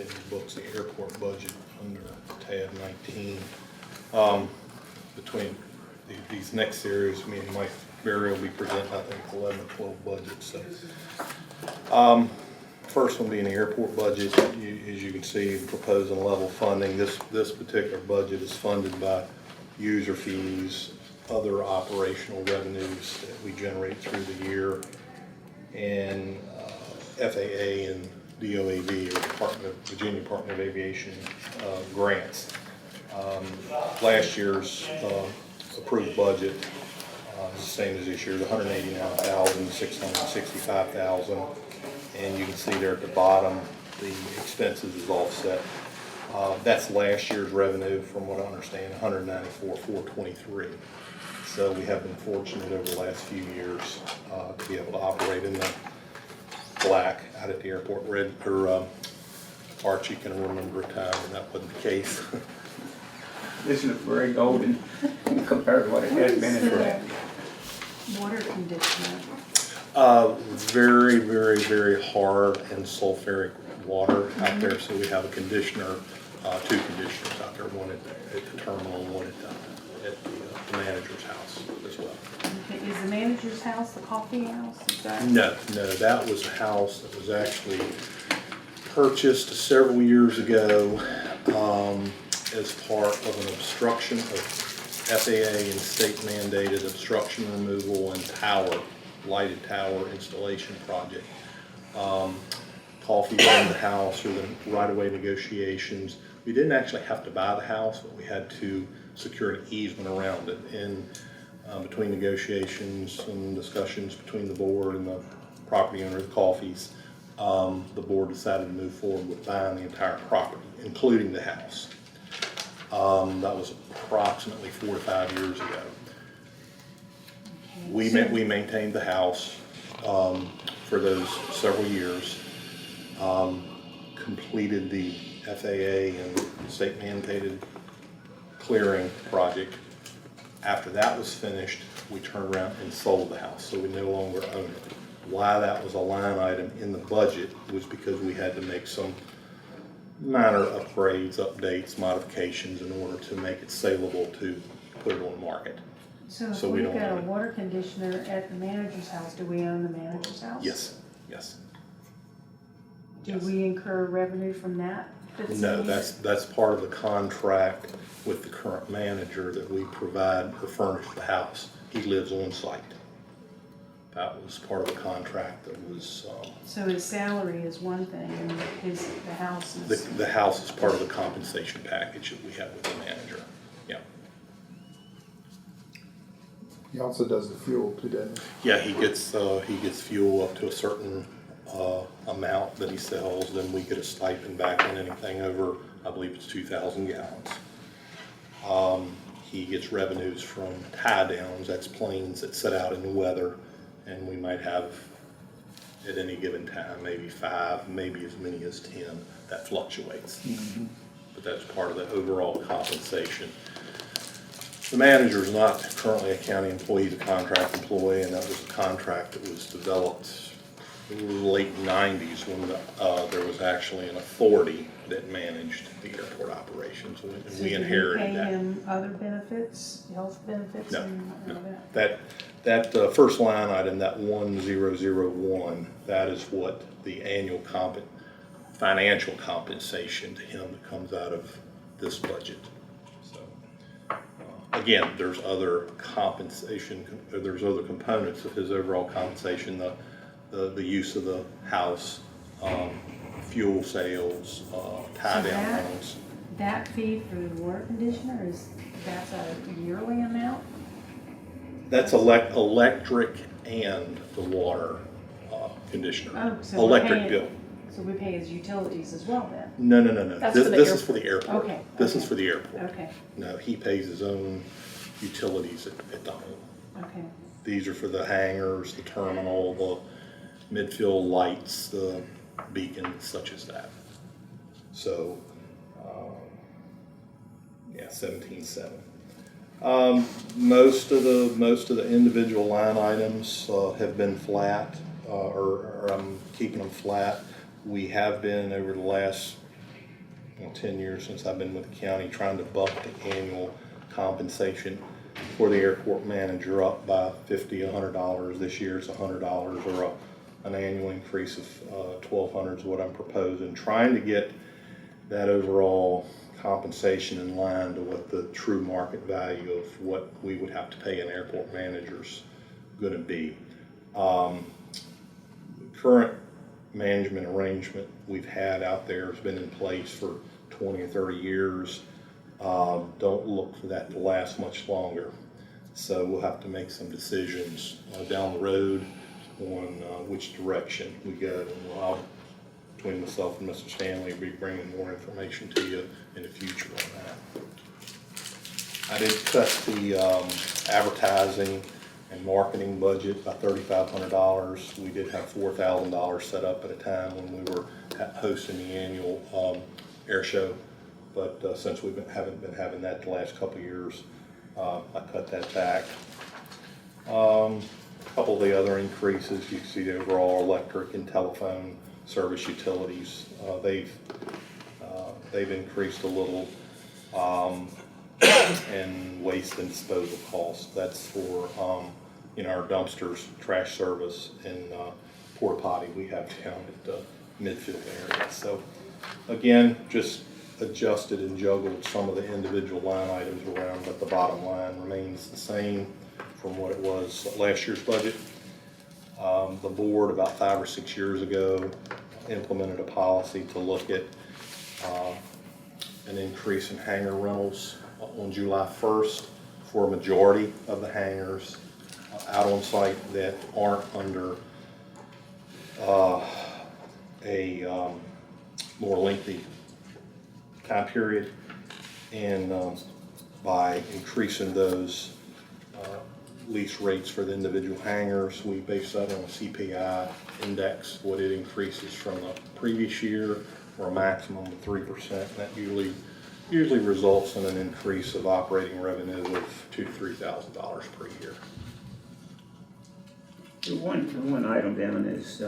in the books, the airport budget under tab 19. Between these next series, me and Mike Berry will be presenting, I think, 11 or 12 budgets. So, first one being the airport budget. As you can see, proposing level funding. This particular budget is funded by user fees, other operational revenues that we generate through the year, and FAA and DOAV, or Virginia Department of Aviation, grants. Last year's approved budget is the same as this year's, $189,665,000, and you can see there at the bottom the expenses is offset. That's last year's revenue, from what I understand, $194,423. So we have been fortunate over the last few years to be able to operate in the black out at the airport. Archie can remember a time when that wasn't the case. This looks very golden compared to what it has been in the past. Water conditioner. Very, very, very hard and sulfuric water out there. So we have a conditioner, two conditioners out there, one at the terminal and one at the manager's house as well. Okay. Is the manager's house the coffee house? Is that? No, that was a house that was actually purchased several years ago as part of an obstruction of FAA and state mandated obstruction removal and lighted tower installation project. Coffee owned the house through the right-of-way negotiations. We didn't actually have to buy the house, but we had to secure an easement around it. And between negotiations and discussions between the board and the property owner of Coffee's, the board decided to move forward with buying the entire property, including the house. That was approximately 4 to 5 years ago. Okay. We maintained the house for those several years, completed the FAA and state mandated clearing project. After that was finished, we turned around and sold the house, so we no longer own it. Why that was a line item in the budget was because we had to make some minor upgrades, updates, modifications in order to make it saleable to put it on the market. So if So we we've don't got a own it. water conditioner at the manager's house, do we own the manager's house? Yes. Do Yes. we incur revenue from that? No, that's part of the contract with the current manager that we provide or furnish the house. He lives on site. That was part of the contract that was, So his salary is one thing, and the house is. the house is part of the compensation package that we have with the manager. Yeah. He also does the fuel too, doesn't he? Yeah, he gets fuel up to a certain amount that he sells, then we get a stipend back on anything over, I believe it's 2,000 gallons. He gets revenues from tie downs, that's planes that set out in the weather, and we might have at any given time maybe 5, maybe as many as 10. That fluctuates, but that's part of the overall compensation. The manager is not currently a county employee, he's a contract employee, and that was a contract that was developed in the late 90s when there was actually an authority that managed the airport operations, and So we do inherited pay that. him other benefits, health benefits, No, and no. all that? That first line item, that 1001, that is what the annual financial compensation to him that comes out of this budget. So, again, there's other compensation, there's other components of his overall compensation, the use of the house, fuel sales, tie down loans. That fee for the water conditioner that's a yearly amount? That's electric and the water conditioner. Oh, so we're Electric paying- bill. So we pay his utilities as well then? No. That's This for the is for the airport. Okay, This okay. is for the airport. Okay, No, he pays his own utilities at the home. okay. These are for the hangars, the terminal, the midfield lights, the beacons, such as that. So, yeah, 17.7. Most of the individual line items have been flat, or I'm keeping them flat. We have been over the last 10 years since I've been with the county, trying to bump the annual compensation for the airport manager up by $50, $100. This year it's $100, or an annual increase of $1,200 is what I'm proposing. Trying to get that overall compensation in line to what the true market value of what we would have to pay an airport manager's going to be. Current management arrangement we've had out there has been in place for 20 or 30 years. Don't look for that to last much longer. So we'll have to make some decisions down the road on which direction we go. And I'll, between myself and Mr. Stanley, be bringing more information to you in the future on that. I did cut the advertising and marketing budget by $3,500. We did have $4,000 set up at a time when we were hosting the annual air show, but since we haven't been having that the last couple of years, I cut that back. A couple of the other increases, you can see the overall electric and telephone service utilities. They've increased a little, and waste and disposal costs. That's for our dumpsters, trash service, and porta potty we have down at the midfield area. So again, just adjusted and juggled some of the individual line items around, but the bottom line remains the same from what it was last year's budget. The board about 5 or 6 years ago implemented a policy to look at an increase in hangar rentals on July 1st for a majority of the hangars out on site that aren't under a more lengthy time period, and by increasing those lease rates for the individual hangars, we base that on a CPI index, what it increases from the previous year, for a maximum of 3%. That usually results in an increase of operating revenue of $2,000 to $3,000 per year. The one item down is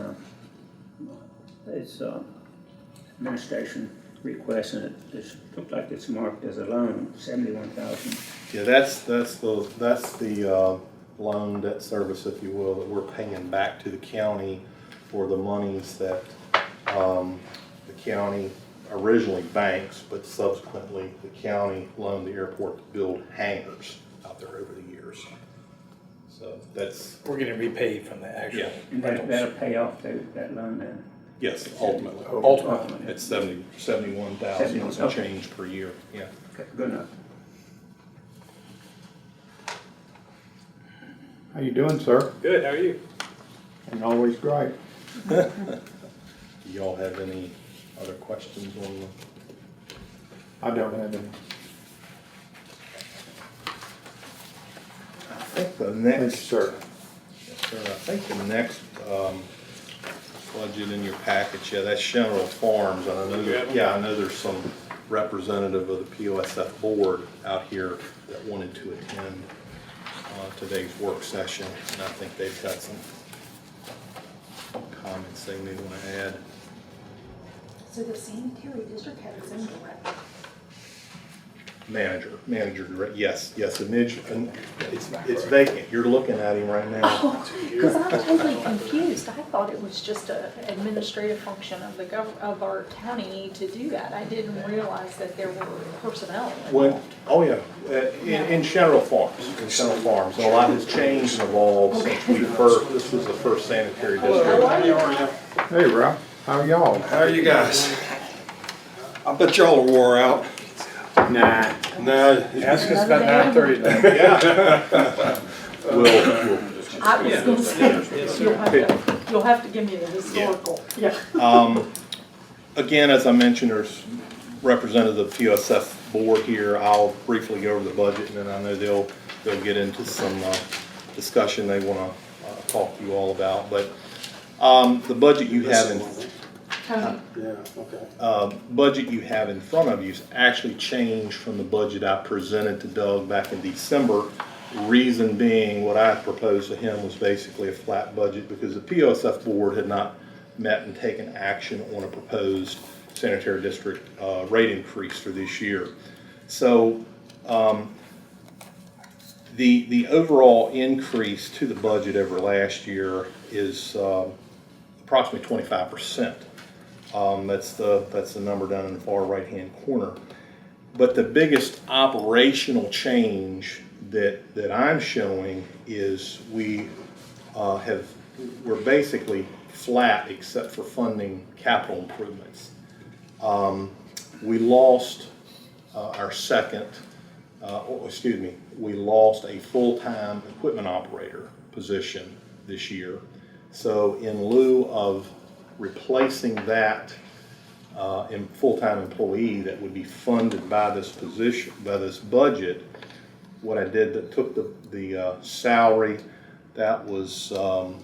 administration request, and it looks like it's marked as a loan, $71,000. Yeah, that's the loan debt service, if you will, that we're paying back to the county for the monies that the county originally banks, but subsequently the county loaned the airport to build hangars out there over the years. So that's, We're getting repaid from the actual. yeah, And that'll pay off that loan then? yes, ultimately. Ultimately. It's 71,000 and some Okay. change per year, yeah. Okay, good enough. How you doing, sir? Good, how are you? And always great. Do y'all have any other questions on the? I don't have any. I think the Thank you, next, sir. yes, sir, I think the next budget in your package, yeah, that's General Farms, and I know, I know there's some representative of the POSF board out here that wanted to attend today's work session, and I think they've got some comments they may want to add. So the sanitary district has its own director. Manager, direct, yes, it's vacant, you're looking at him right now. Because I'm totally confused. I thought it was just an administrative function of of our county to do that. I didn't realize that there were personnel When, involved. oh yeah, in General Farms, and a lot has changed and evolved since this was the first sanitary district. Hey, Ralph. How y'all? How are you guys? I bet y'all are wore out. Nah. No. Ask us about 9:30 now. We'll I was going to say, you'll have to give me the historical. Yeah. again, as I mentioned, there's representative of the POSF board here. I'll briefly go over the budget, and then I know they'll get into some discussion they want to talk to you all about. But the budget you have in budget you have in front of you is actually changed from the budget I presented to Doug back in December. Reason being, what I proposed to him was basically a flat budget because the POSF board had not met and taken action on a proposed sanitary district rate increase for this year. So the overall increase to the budget over last year is approximately 25%. That's the number down in the far right-hand corner. But the biggest operational change that I'm showing is we're basically flat except for funding capital improvements. We lost we lost a full-time equipment operator position this year. So in lieu of replacing that full-time employee that would be funded by this position, by this budget, what I did, that took the salary, that was line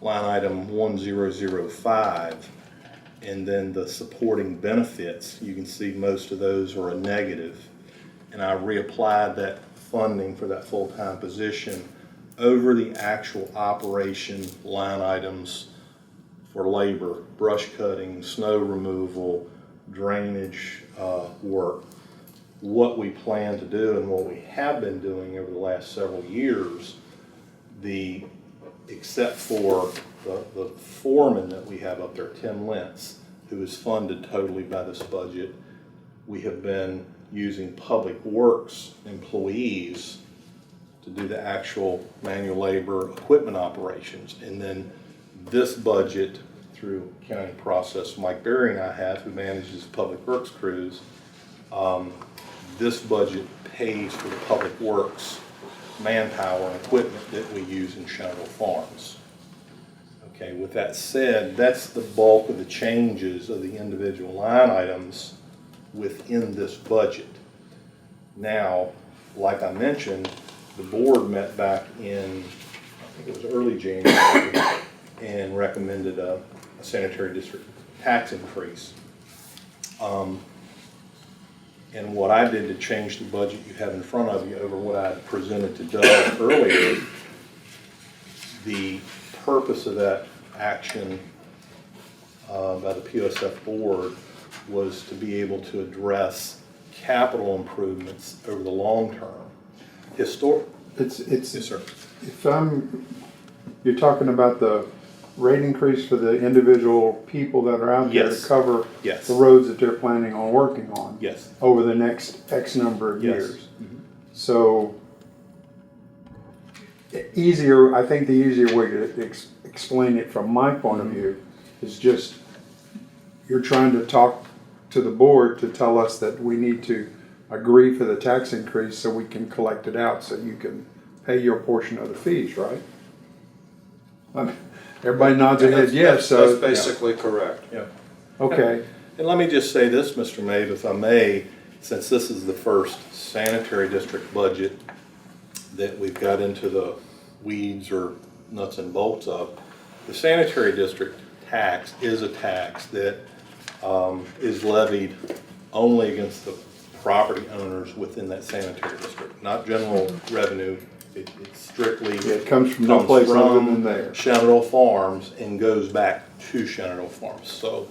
item 1005, and then the supporting benefits, you can see most of those are a negative, and I reapplied that funding for that full-time position over the actual operation line items for labor, brush cutting, snow removal, drainage work. What we plan to do and what we have been doing over the last several years, except for the foreman that we have up there, Tim Lentz, who is funded totally by this budget, we have been using public works employees to do the actual manual labor equipment operations. And then this budget, through accounting process Mike Berry and I have, who manages public works crews, this budget pays for the public works manpower and equipment that we use in Shenandoah Farms. Okay, with that said, that's the bulk of the changes of the individual line items within this budget. Now, like I mentioned, the board met back in, I think it was early January, and recommended a sanitary district tax increase. And what I did to change the budget you have in front of you over what I presented to Doug earlier, the purpose of that action by the POSF board was to be able to address capital improvements over the long term. It's, Yes, sir. if you're talking about the rate increase for the individual people that are out there Yes. to cover Yes. the roads that they're planning on working on. Yes. Over the next X number of Yes. years. So, I think the easier way to explain it from my point of view is just, you're trying to talk to the board to tell us that we need to agree for the tax increase so we can collect it out so you can pay your portion of the fees, right? I mean, everybody nods their head yes, so. That's basically correct. Yeah. Okay, And let me just say this, Mr. Mabe, if I may, since this is the first sanitary district budget that we've got into the weeds or nuts and bolts of, the sanitary district tax is a tax that is levied only against the property owners within that sanitary district, not general revenue. It's strictly it comes from no place other than there. Shenandoah Farms and goes back to Shenandoah Farms. So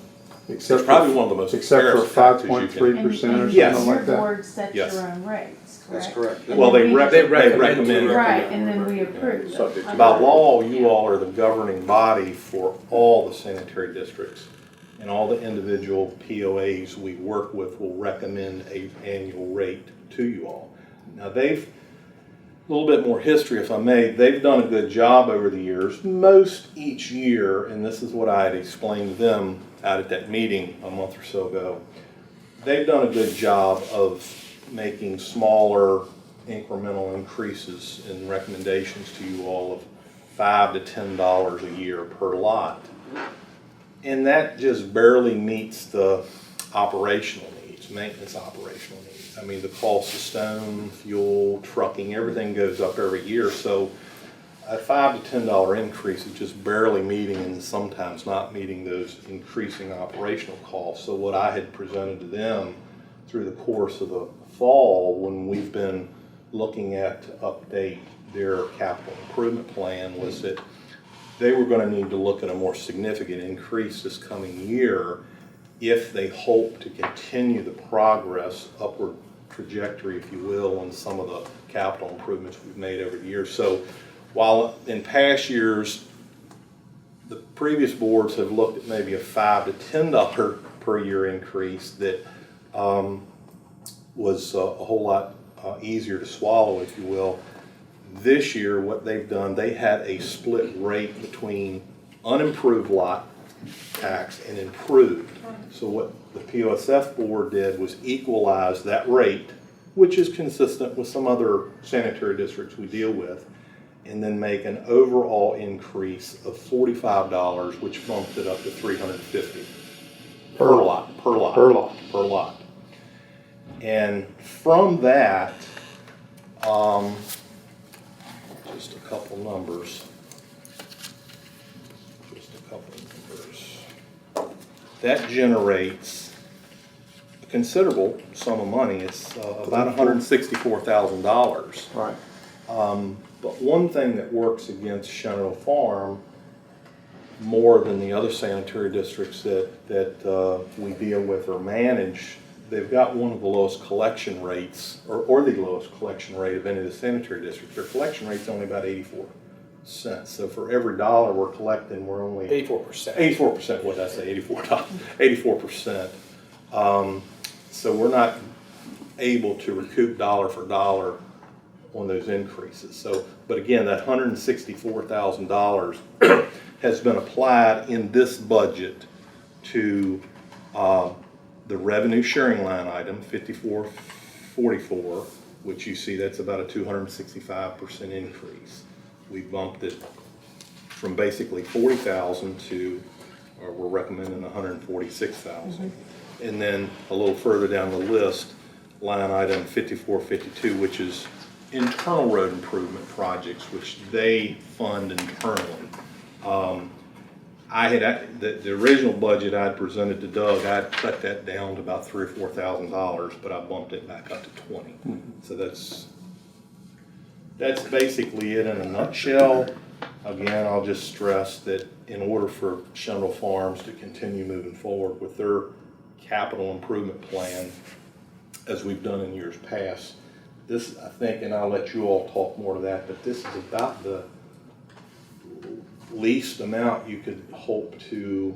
Except it's probably one of the most except for embarrassing taxes you 5.3% or something Yes. like that. Your board sets Yes. your own rates, correct? That's correct. And Well, then they we- recommend. Right, and then we approve. Subject to- By law, you all are the governing body for all the sanitary districts, and all the individual POAs we work with will recommend an annual rate to you all. Now, a little bit more history, if I may, they've done a good job over the years, most each year, and this is what I had explained to them out at that meeting a month or so ago. They've done a good job of making smaller incremental increases in recommendations to you all of $5 to $10 a year per lot. And that just barely meets the operational needs, maintenance operational needs. I mean, the cost of stone, fuel, trucking, everything goes up every year. So a $5 to $10 increase is just barely meeting and sometimes not meeting those increasing operational costs. So what I had presented to them through the course of the fall, when we've been looking at to update their capital improvement plan, was that they were going to need to look at a more significant increase this coming year if they hope to continue the progress, upward trajectory, if you will, on some of the capital improvements we've made over the years. So while in past years, the previous boards have looked at maybe a $5 to $10 per year increase that was a whole lot easier to swallow, if you will. This year, what they've done, they had a split rate between unimproved lot tax and improved. So what the POSF board did was equalize that rate, which is consistent with some other sanitary districts we deal with, and then make an overall increase of $45, which bumped it up to $350 per lot. And from that, just a couple numbers. That generates a considerable sum of money. It's about $164,000. Right. But one thing that works against Shenandoah Farm more than the other sanitary districts that we deal with or manage, they've got one of the lowest collection rates, or the lowest collection rate of any of the sanitary districts. Their collection rate's only about 84 cents. So for every dollar we're collecting, we're only 84%. 84%. What did I say? 84%. So we're not able to recoup dollar for dollar on those increases. So, but again, that $164,000 has been applied in this budget to the revenue sharing line item, 5444, which you see that's about a 265% increase. We bumped it from basically 40,000 to, or we're recommending 146,000. And then a little further down the list, line item 5452, which is internal road improvement projects, which they fund internally. The original budget I'd presented to Doug, I'd cut that down to about $3,000 or $4,000, but I bumped it back up to 20. So that's basically it in a nutshell. Again, I'll just stress that in order for Shenandoah Farms to continue moving forward with their capital improvement plan, as we've done in years past, this, I think, and I'll let you all talk more to that, but this is about the least amount you could hope to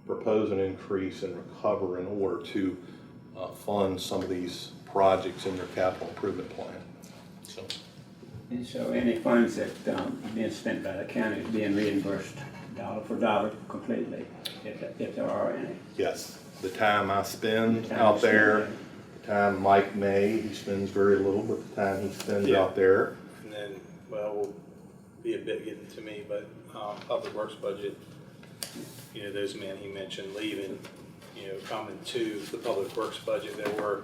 propose an increase and recover in order to fund some of these projects in their capital improvement plan. So, And so any funds that being spent by the county is being reimbursed dollar for dollar completely, if there are any. yes, the time I spend The time out you spend there, there. the time Mike May, he spends very little, but the time he spends Yeah. out there. And then, well, will be a bit getting to me, but public works budget, you know, those men he mentioned leaving, you know, coming to the public works budget, there were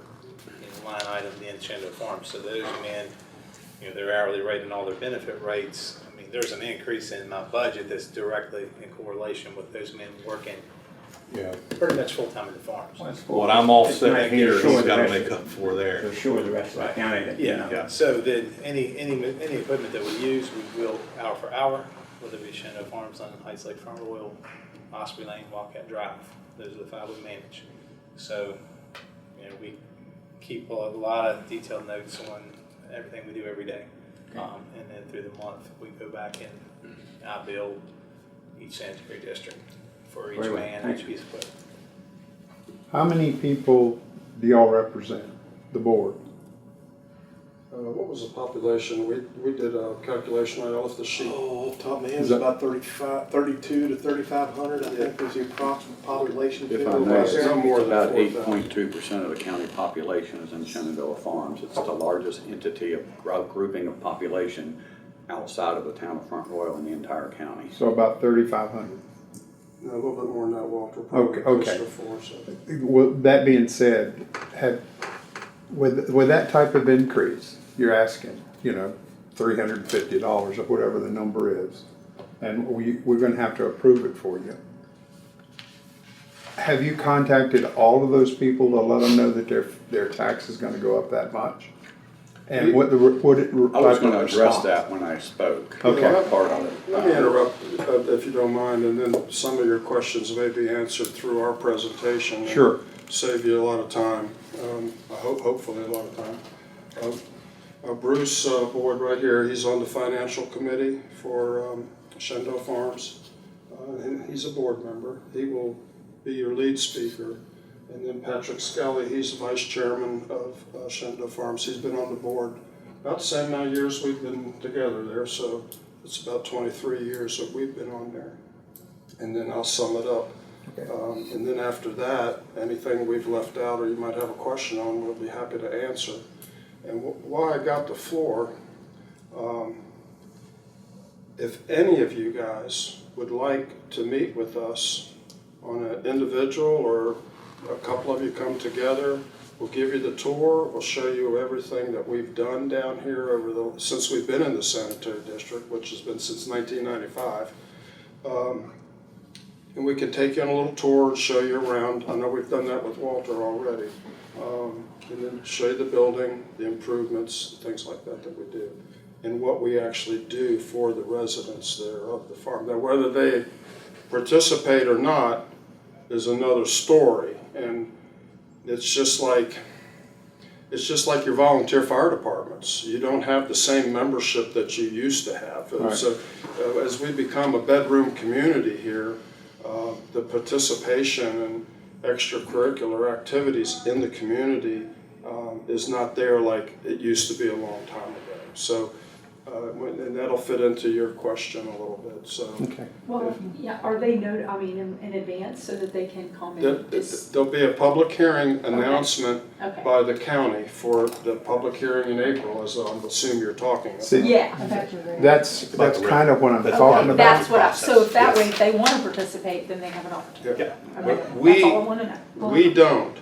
line item in Shenandoah Farms. So those men, you know, their hourly rate and all their benefit rates, I mean, there's an increase in my budget that's directly in correlation with those men working Yeah. pretty much full-time in the farms. What I'm offsetting It's not here, sure he's the gotta rest make of- up for there. To assure the rest of the county that, you know. Yeah. So then any equipment that we use, we will hour for hour, whether it be Shenandoah Farms, London Heights, Lakefront Royal, Osprey Lane, Wildcat Drive. Those are the 5 we manage. So, you know, we keep a lot of detailed notes on everything we do every day. And then through the month, we go back and I bill each sanitary district for each Very well. man, Thank each you. piece of equipment. How many people do y'all represent, the board? What was the population? We did a calculation right off the sheet. Oh, off the top of my head, Is it's that- about 32 to 3,500, I think was the approximate population. If I figure. may, It's no more than about 4,000. 8.2% of the county population is in Shenandoah Farms. It's the largest entity of grouping of population outside of the town of Front Royal in the entire county. So about 3,500. No, a little bit more than that, Walter. Probably Okay. closer to 4, so. Well, that being said, with that type of increase, you're asking, $350 or whatever the number is, and we're gonna have to approve it for you. Have you contacted all of those people to let them know that their tax is gonna go up that much? And what it. I was gonna address that when I spoke. Okay. Part of it. Let me interrupt, if you don't mind, and then some of your questions may be answered through our presentation. and Sure. Save you a lot of time, hopefully a lot of time. Bruce Board right here, he's on the financial committee for Shenandoah Farms. He's a board member. He will be your lead speaker. And then Patrick Skelly, he's vice chairman of Shenandoah Farms. He's been on the board about the same amount of years we've been together there, so it's about 23 years that we've been on there. And then I'll sum it up. Okay. And then after that, anything we've left out or you might have a question on, we'll be happy to answer. And why I got the floor, if any of you guys would like to meet with us on an individual, or a couple of you come together, we'll give you the tour, we'll show you everything that we've done down here since we've been in the sanitary district, which has been since 1995. And we can take you on a little tour and show you around. I know we've done that with Walter already. And then show you the building, the improvements, things like that we do, and what we actually do for the residents there of the farm. Now, whether they participate or not is another story, and it's just like your volunteer fire departments. You don't have the same membership that you used to have. Right. So as we become a bedroom community here, the participation and extracurricular activities in the community is not there like it used to be a long time ago. So, and that'll fit into your question a little bit. So, Okay. Well, yeah, are they in advance so that they can comment? there'll be a public hearing announcement Okay. by the county for the public hearing in April, as I assume you're talking about. See, Yeah. I thought you were. that's kind of what I'm talking Okay, about. that's what so if that Yes. way, if they want to participate, then they have an opportunity. Yeah. Okay, We- that's all I want to know. We don't.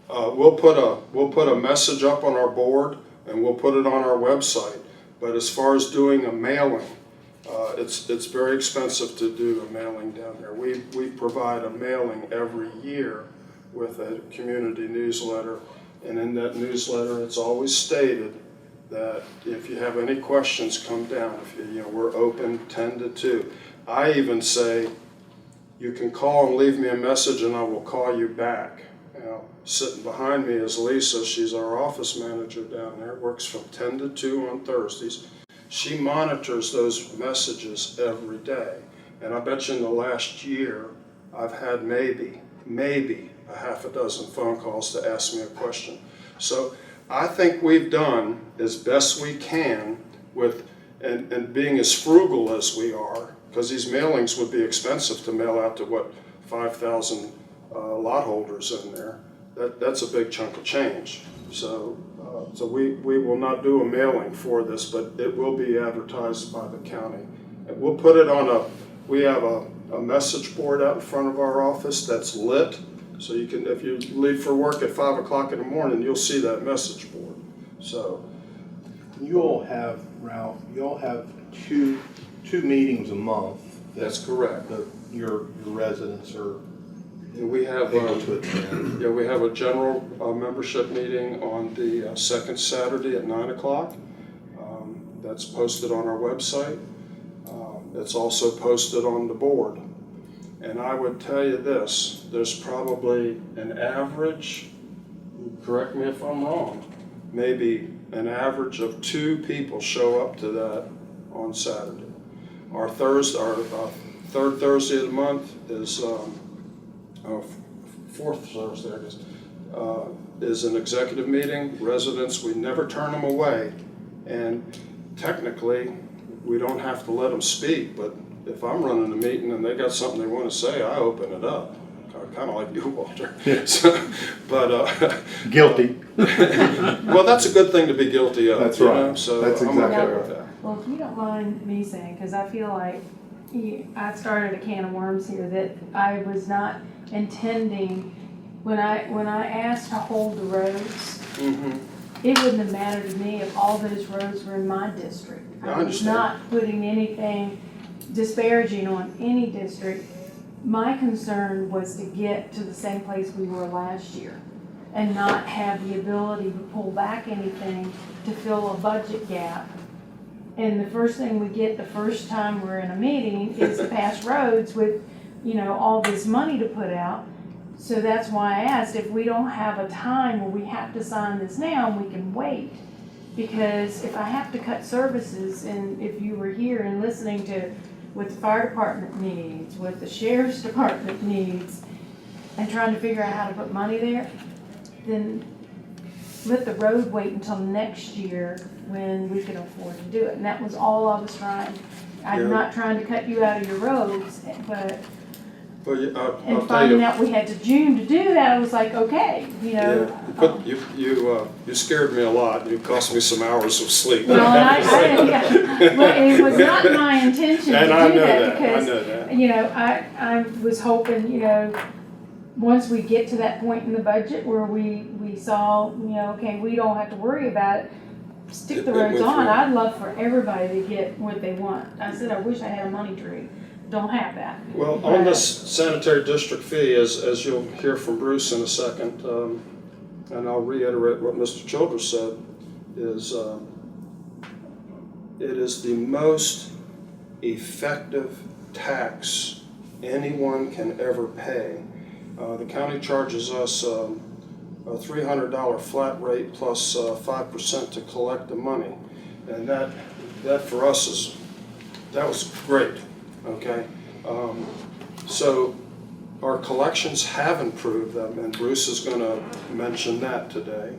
We'll put a message up on our board and we'll put it on our website. But as far as doing a mailing, it's very expensive to do a mailing down there. We provide a mailing every year with a community newsletter, and in that newsletter, it's always stated that if you have any questions, come down. We're open 10 to 2. I even say you can call and leave me a message, and I will call you back. Sitting behind me is Lisa. She's our office manager down there, works from 10 to 2 on Thursdays. She monitors those messages every day. And I bet you in the last year, I've had maybe a half a dozen phone calls to ask me a question. So I think we've done as best we can with, and being as frugal as we are, because these mailings would be expensive to mail out to 5,000 lot holders in there. That's a big chunk of change. So we will not do a mailing for this, but it will be advertised by the county. And we'll put it on we have a message board out in front of our office that's lit. So you can, if you leave for work at 5 o'clock in the morning, you'll see that message board. So. You all have, Ralph, two meetings a month. That's correct. Your residents are And we have able to attend. we have a general membership meeting on the second Saturday at 9 o'clock. That's posted on our website. It's also posted on the board. And I would tell you this, there's probably an average, correct me if I'm wrong, maybe an average of 2 people show up to that on Saturday. Our third Thursday of the month is fourth Thursday, I guess, is an executive meeting. Residents, we never turn them away, and technically, we don't have to let them speak, but if I'm running a meeting and they got something they want to say, I open it up. Kind of like you, Walter. Yeah. Guilty. Well, that's a good thing to be guilty of. That's right. So That's I'm exactly okay right. with that. Well, if you don't mind me saying, because I feel like I started a can of worms here that I was not intending. When I asked to hold the roads, Mm-hmm. it wouldn't have mattered to me if all those roads were in my district. I was understand. not putting anything disparaging on any district. My concern was to get to the same place we were last year. and not have the ability to pull back anything to fill a budget gap. And the first thing we get the first time we're in a meeting is to pass roads with, you know, all this money to put out. So that's why I asked if we don't have a time where we have to sign this now and we can wait. Because if I have to cut services, and if you were here and listening to what the fire department needs, what the sheriff's department needs, and trying to figure out how to put money there, then let the road wait until next year when we can afford to do it. And that was all I was trying. I'm Yeah. not trying to cut you out of your roads, but, Well, I'll and tell finding you. out we had to June to do that, I was like, okay, you know. You scared me a lot. You cost me some hours of sleep. Well, well, it was not my intention to And do I know that that, I because, know that. you know, I was hoping, you know, once we get to that point in the budget where we saw, you know, okay, we don't have to worry about it, stick the It went roads on. through. I'd love for everybody to get what they want. I said, I wish I had a money tree. Don't have that. Well, on this sanitary district fee, as you'll hear from Bruce in a second, and I'll reiterate what Mr. Childress said, is it is the most effective tax anyone can ever pay. The county charges us a $300 flat rate plus 5% to collect the money, and that for us that was great. Okay, so our collections have improved, and Bruce is going to mention that today.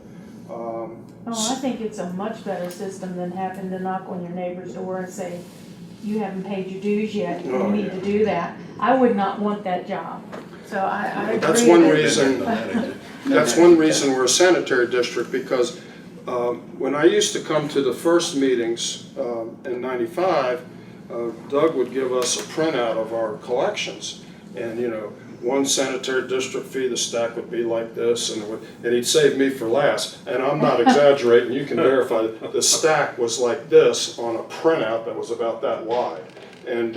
Oh, I think it's a much better system than having to knock on your neighbor's door and say, you haven't paid your dues yet, you Oh, need yeah. to do that. I would not want that job. So I agree. That's one that- reason. That's one reason we're a sanitary district, because when I used to come to the first meetings in '95, Doug would give us a printout of our collections, and you know, one sanitary district fee, the stack would be like this, and he'd save me for last. And I'm not exaggerating; you can verify that the stack was like this on a printout that was about that wide, and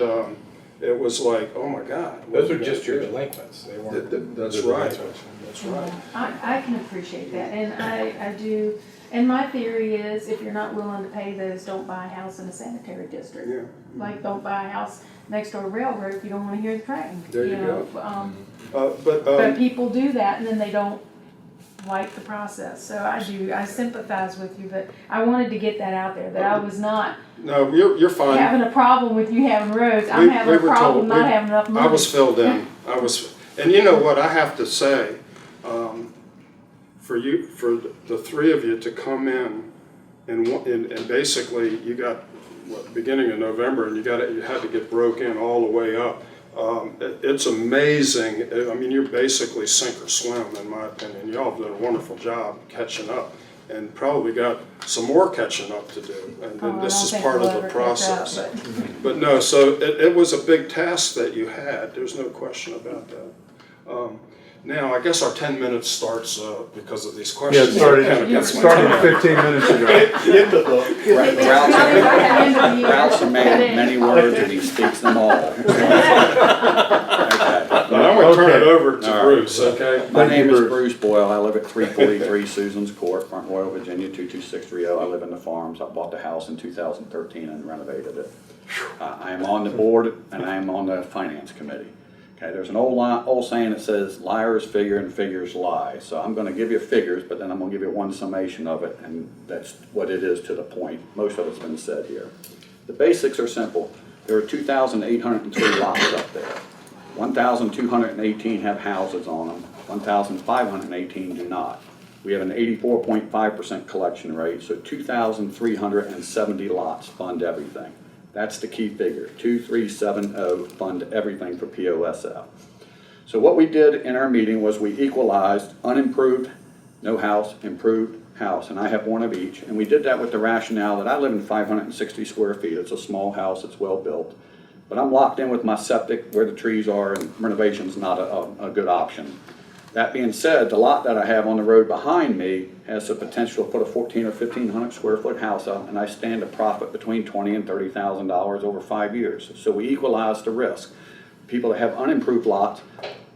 it was like, oh my God! Those are just your delinquents. They weren't. That's right. That's right. I can appreciate that, and I do. And my theory is, if you're not willing to pay those, don't buy a house in a sanitary district. Yeah. Like, don't buy a house next to a railroad if you don't want to hear the train. There you know? But People do that, and then they don't like the process. So I sympathize with you, but I wanted to get that out there, that I was not no, you're fine. having a problem with you having roads. I'm having a were problem told- not having enough money. I was filled in. And you know what I have to say, for the three of you to come in, and basically you got beginning of November, and you had to get broke in all the way up. It's amazing. I mean, you're basically sink or swim, in my opinion. Y'all have done a wonderful job catching up, and probably got some more catching up to do. And Oh, I this don't is think part we'll of the ever catch up, process. but- But no, so it was a big task that you had. There's no question about that. Now, I guess our 10 minutes starts because of these Yeah, questions. it started, Kinda gets me started going. 15 minutes ago. Ralph's a man of many words and he speaks them all. Okay. Now, I'm going to turn it over to All right. Bruce, okay? My Thank you, name is Bruce. Bruce Boyle. I live at 343 Susan's Court, Front Royal, Virginia 22630. I live in the farms. I bought the house in 2013 and renovated it. I am on the board and I am on the finance committee. Okay, there's an old saying that says liars figure and figures lie. So I'm going to give you figures, but then I'm going to give you one summation of it, and that's what it is to the point. Most of it's been said here. The basics are simple. There are 2,803 lots up there. 1,218 have houses on them. 1,518 do not. We have an 84.5% collection rate, so 2,370 lots fund everything. That's the key figure, 2370 fund everything for POSF. So what we did in our meeting was we equalized unimproved, no house, improved house, and I have one of each. And we did that with the rationale that I live in 560 square feet. It's a small house, it's well built. But I'm locked in with my septic where the trees are, and renovation's not a good option. That being said, the lot that I have on the road behind me has the potential to put a 1,400 or 1,500 square foot house up, and I stand to profit between $20,000 and $30,000 over 5 years. So we equalize the risk. People that have unimproved lots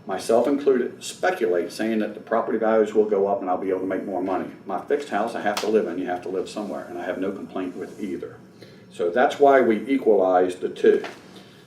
myself included, speculate saying that the property values will go up and I'll be able to make more money. My fixed house I have to live in, you have to live somewhere, and I have no complaint with either. So that's why we equalize the two.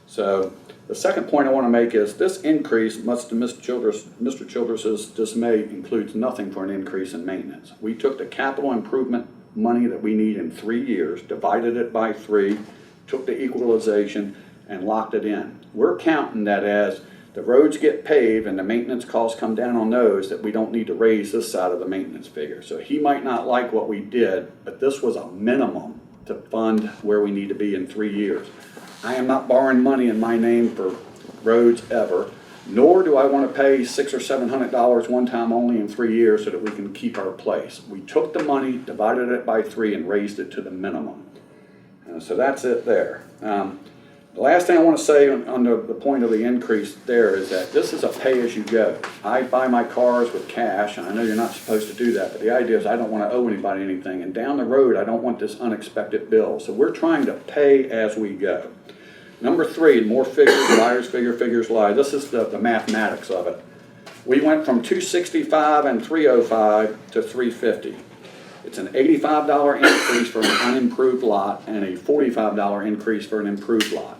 So the second point I want to make is this increase, much to Mr. Childress's dismay, includes nothing for an increase in maintenance. We took the capital improvement money that we need in 3 years, divided it by 3, took the equalization, and locked it in. We're counting that as the roads get paved and the maintenance costs come down on those, that we don't need to raise this side of the maintenance figure. So he might not like what we did, but this was a minimum to fund where we need to be in 3 years. I am not borrowing money in my name for roads ever, nor do I want to pay $600 or $700 one time only in 3 years so that we can keep our place. We took the money, divided it by 3, and raised it to the minimum. So that's it there. The last thing I want to say on the point of the increase there is that this is a pay-as-you-go. I buy my cars with cash, and I know you're not supposed to do that, but the idea is I don't want to owe anybody anything, and down the road I don't want this unexpected bill. So we're trying to pay as we go. Number 3, more figures, liars figure, figures lie. This is the mathematics of it. We went from $265 and $305 to $350. It's an $85 increase for an unimproved lot and a $45 increase for an improved lot.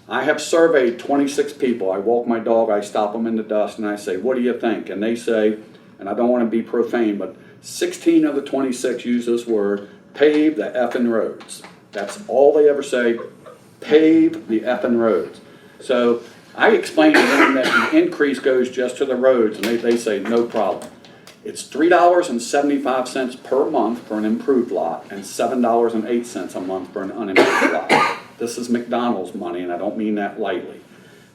I have surveyed 26 people. I walk my dog, I stop them in the dust, and I say, what do you think? And they say, and I don't want to be profane, but 16 of the 26 use this word, pave the effing roads. That's all they ever say, pave the effing roads. So I explained to them that the increase goes just to the roads, and they say, no problem. It's $3.75 per month for an improved lot and $7.08 a month for an unimproved lot. This is McDonald's money, and I don't mean that lightly.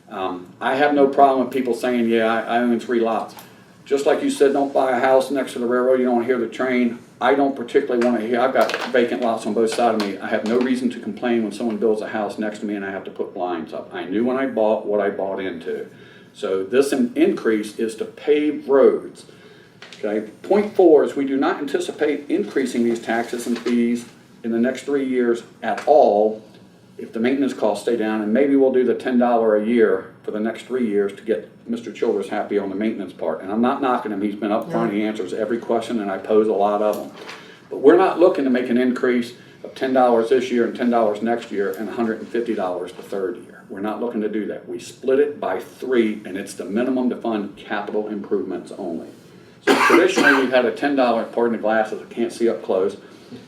I have no problem with people saying, yeah, I own 3 lots. Just like you said, don't buy a house next to the railroad, you don't want to hear the train. I don't particularly want to hear, I've got vacant lots on both sides of me. I have no reason to complain when someone builds a house next to me and I have to put blinds up. I knew when I bought what I bought into. So this increase is to pave roads. Okay. Point 4 is we do not anticipate increasing these taxes and fees in the next 3 years at all if the maintenance costs stay down, and maybe we'll do the $10 a year for the next 3 years to get Mr. Childress happy on the maintenance part. And I'm not knocking him, he's been up front, he answers every question, and I pose a lot of them. But we're not looking to make an increase of $10 this year and $10 next year and $150 the third year. We're not looking to do that. We split it by 3, and it's the minimum to fund capital improvements only. So traditionally, we've had a $10, pardon the glasses, I can't see up close.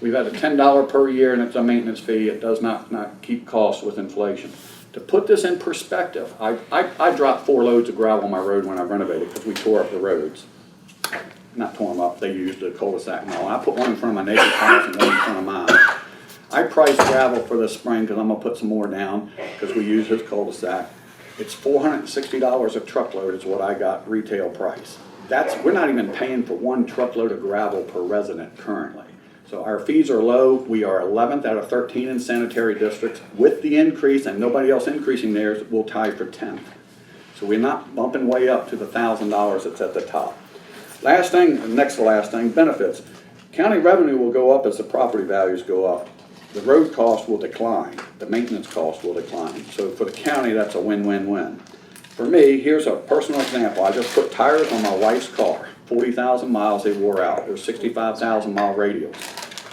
We've had a $10 per year, and it's a maintenance fee. It does not keep costs with inflation. To put this in perspective, I dropped 4 loads of gravel on my road when I renovated because we tore up the roads. Not tore them up, they used a cul-de-sac and all. I put one in front of my neighbor's house and one in front of mine. I priced gravel for this spring because I'm going to put some more down because we use his cul-de-sac. It's $460 a truckload is what I got retail price. We're not even paying for 1 truckload of gravel per resident currently. So our fees are low. We are 11th out of 13 in sanitary districts. With the increase and nobody else increasing theirs, we'll tie for 10th. So we're not bumping way up to the $1,000 that's at the top. Last thing, next to last thing, benefits. County revenue will go up as the property values go up. The road cost will decline. The maintenance cost will decline. So for the county, that's a win-win-win. For me, here's a personal example. I just put tires on my wife's car. 40,000 miles they wore out. They're 65,000 mile radials.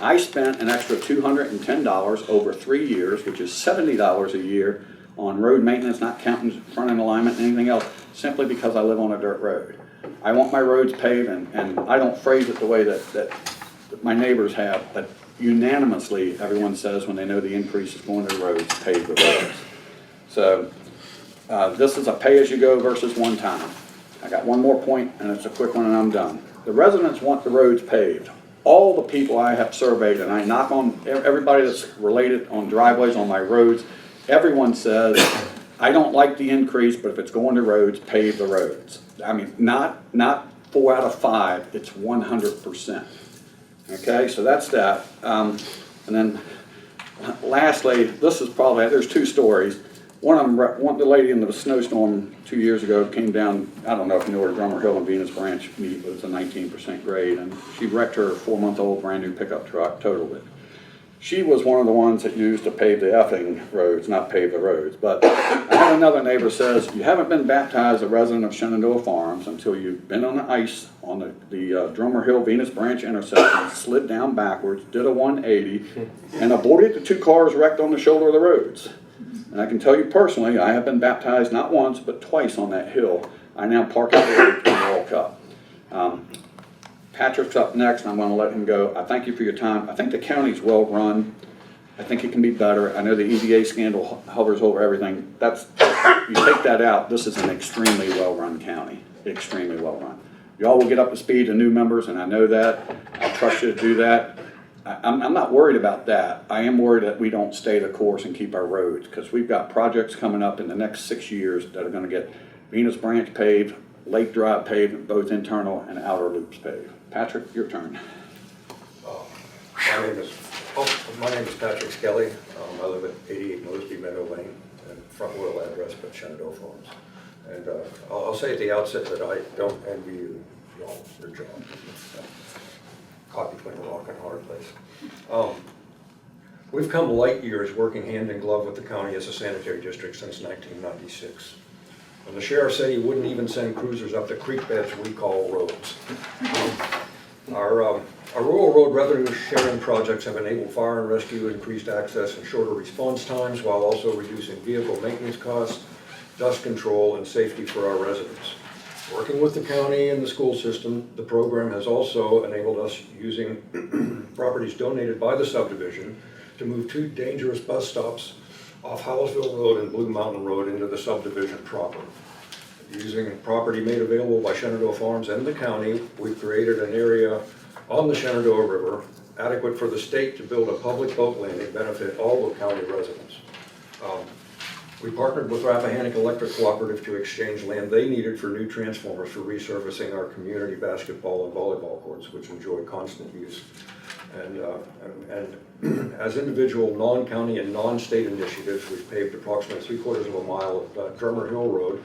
I spent an extra $210 over 3 years, which is $70 a year on road maintenance, not counting front end alignment and anything else, simply because I live on a dirt road. I want my roads paved, and I don't phrase it the way that my neighbors have, but unanimously everyone says when they know the increase is going to the roads, pave the roads. So this is a pay-as-you-go versus one time. I got one more point, and it's a quick one, and I'm done. The residents want the roads paved. All the people I have surveyed, and I knock on everybody that's related on driveways on my roads, everyone says, I don't like the increase, but if it's going to roads, pave the roads. I mean, not 4 out of 5, it's 100%. Okay, so that's that. And then lastly, this is probably, there's 2 stories. One of them, the lady in the snowstorm 2 years ago came down, I don't know if you know where Drummer Hill and Venus Branch meet, but it's a 19% grade, and she wrecked her 4-month-old brand new pickup truck, totaled it. She was one of the ones that used to pave the effing roads, not pave the roads. But I had another neighbor says, you haven't been baptized a resident of Shenandoah Farms until you've been on the ice on the Drummer Hill Venus Branch intersection, slid down backwards, did a 180, and avoided the 2 cars wrecked on the shoulder of the roads. And I can tell you personally, I have been baptized not once, but twice on that hill. I now park at the road in the World Cup. Patrick's up next, and I'm going to let him go. I thank you for your time. I think the county's well run. I think it can be better. I know the EDA scandal hovers over everything. You take that out, this is an extremely well run county, extremely well run. Y'all will get up to speed to new members, and I know that. I'll trust you to do that. I'm not worried about that. I am worried that we don't stay the course and keep our roads, because we've got projects coming up in the next 6 years that are going to get Venus Branch paved, Lake Drive paved, both internal and outer loops paved. Patrick, your turn. My name is Patrick Skelly. I live at 88 Mosby Meadow Lane, and front royal address, but Shenandoah Farms. And I'll say at the outset that I don't envy y'all your job. Caught between a rock and a hard place. We've come light years working hand in glove with the county as a sanitary district since 1996. When the sheriff said he wouldn't even send cruisers up the creek beds we call roads. Our rural road revenue sharing projects have enabled fire and rescue, increased access and shorter response times, while also reducing vehicle maintenance costs, dust control, and safety for our residents. Working with the county and the school system, the program has also enabled us using properties donated by the subdivision to move 2 dangerous bus stops off Howellsville Road and Blue Mountain Road into the subdivision proper. Using property made available by Shenandoah Farms and the county, we've created an area on the Shenandoah River adequate for the state to build a public boat landing, benefit all the county residents. We partnered with Rappahannock Electric Cooperative to exchange land they needed for new transformers for resurfacing our community basketball and volleyball courts, which enjoy constant use. And as individual non-county and non-state initiatives, we've paved approximately 3/4 of a mile of Drummer Hill Road,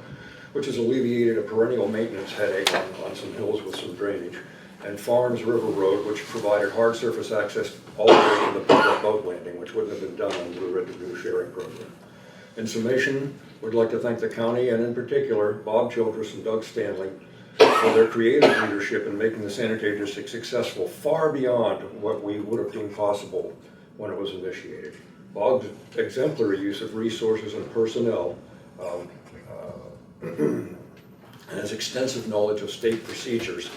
which has alleviated a perennial maintenance headache on some hills with some drainage, and Farms River Road, which provided hard surface access all the way to the public boat landing, which wouldn't have been done under the revenue sharing program. In summation, we'd like to thank the county, and in particular, Bob Childress and Doug Stanley, for their creative leadership in making the sanitary district successful far beyond what we would have deemed possible when it was initiated. Bob's exemplary use of resources and personnel and his extensive knowledge of state procedures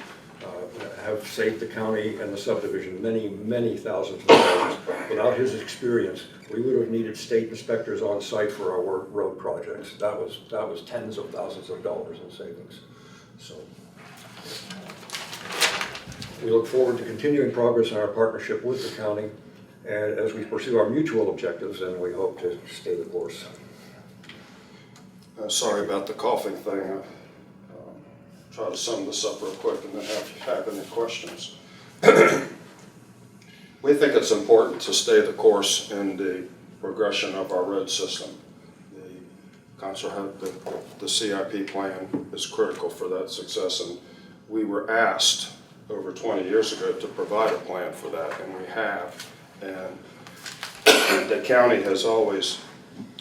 have saved the county and the subdivision many, many thousands of dollars. Without his experience, we would have needed state inspectors on site for our road projects. That was tens of thousands of dollars in savings. So we look forward to continuing progress in our partnership with the county and as we pursue our mutual objectives, and we hope to stay the course. Sorry about the coughing thing. Try to sum this up real quick and then have any questions. We think it's important to stay the course in the progression of our road system. The CIP plan is critical for that success, and we were asked over 20 years ago to provide a plan for that, and we have. And the county has always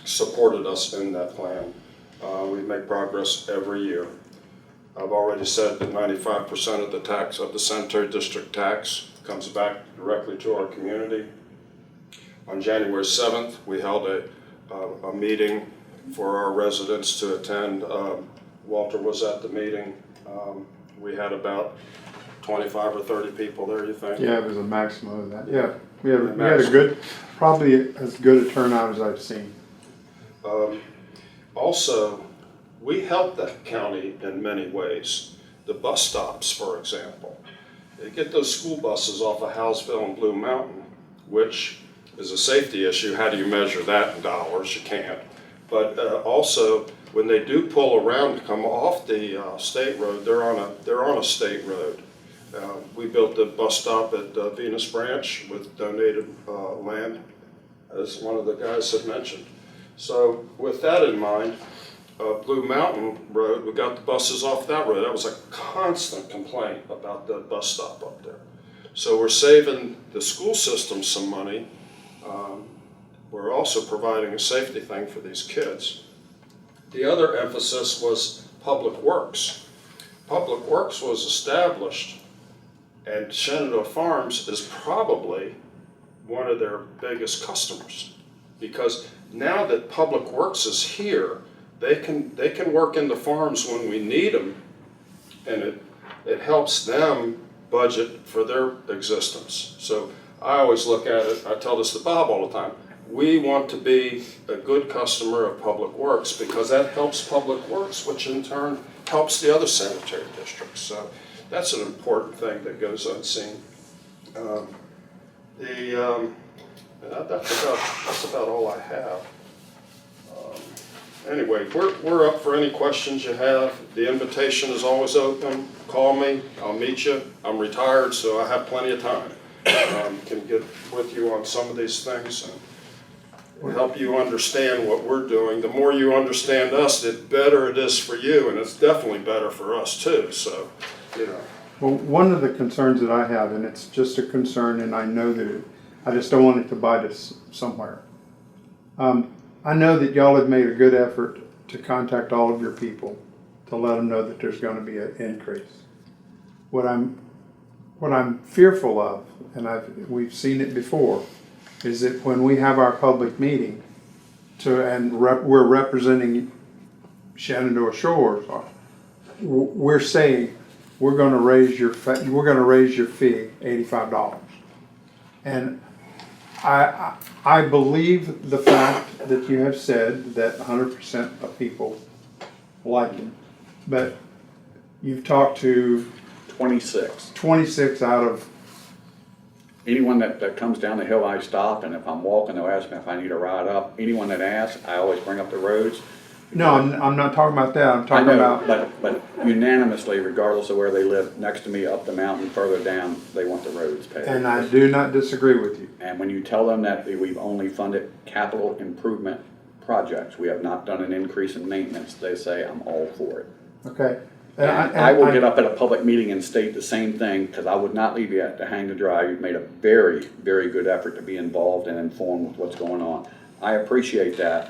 supported us in that plan. We make progress every year. I've already said that 95% of the tax, of the sanitary district tax, comes back directly to our community. On January 7th, we held a meeting for our residents to attend. Walter was at the meeting. We had about 25 or 30 people there, you think? Yeah, it was a maximum of that. Yeah, we had a good, probably as good a turnout as I've seen. Also, we help that county in many ways. The bus stops, for example. They get those school buses off of Howellsville and Blue Mountain, which is a safety issue. How do you measure that in dollars? You can't. But also, when they do pull around to come off the state road, they're on a state road. We built the bus stop at Venus Branch with donated land, as one of the guys had mentioned. So with that in mind, Blue Mountain Road, we got the buses off that road. That was a constant complaint about the bus stop up there. So we're saving the school system some money we're also providing a safety thing for these kids. The other emphasis was Public Works. Public Works was established, and Shenandoah Farms is probably one of their biggest customers, because now that Public Works is here, they can work in the farms when we need them, and it helps them budget for their existence. So I always look at it, I tell this to Bob all the time, we want to be a good customer of Public Works because that helps Public Works, which in turn helps the other sanitary districts. So that's an important thing that goes unseen. That's about all I have. Anyway, we're up for any questions you have. The invitation is always open. Call me, I'll meet you. I'm retired, so I have plenty of time. Can get with you on some of these things and help you understand what we're doing. The more you understand us, the better it is for you, and it's definitely better for us too, so, you know. Well, one of the concerns that I have, and it's just a concern, and I know that I just don't want it to bite us somewhere. I know that y'all have made a good effort to contact all of your people to let them know that there's going to be an increase. What I'm fearful of, and we've seen it before, is that when we have our public meeting, we're representing Shenandoah Shores, we're saying we're going to raise your fee $85, and I believe the fact that you have said that 100% of people like it, but you've talked to 26 out of. Anyone that comes down the hill, I stop, and if I'm walking, they'll ask me if I need a ride up. Anyone that asks, I always bring up the roads. No, I'm not talking about that. I'm talking about. But unanimously, regardless of where they live, next to me, up the mountain, further down, they want the roads paved. And I do not disagree with you. And when you tell them that we've only funded capital improvement projects, we have not done an increase in maintenance, they say, I'm all for it. Okay. And I will get up at a public meeting and state the same thing, because I would not leave you to hang to dry. You've made a very, very good effort to be involved and informed with what's going on. I appreciate that.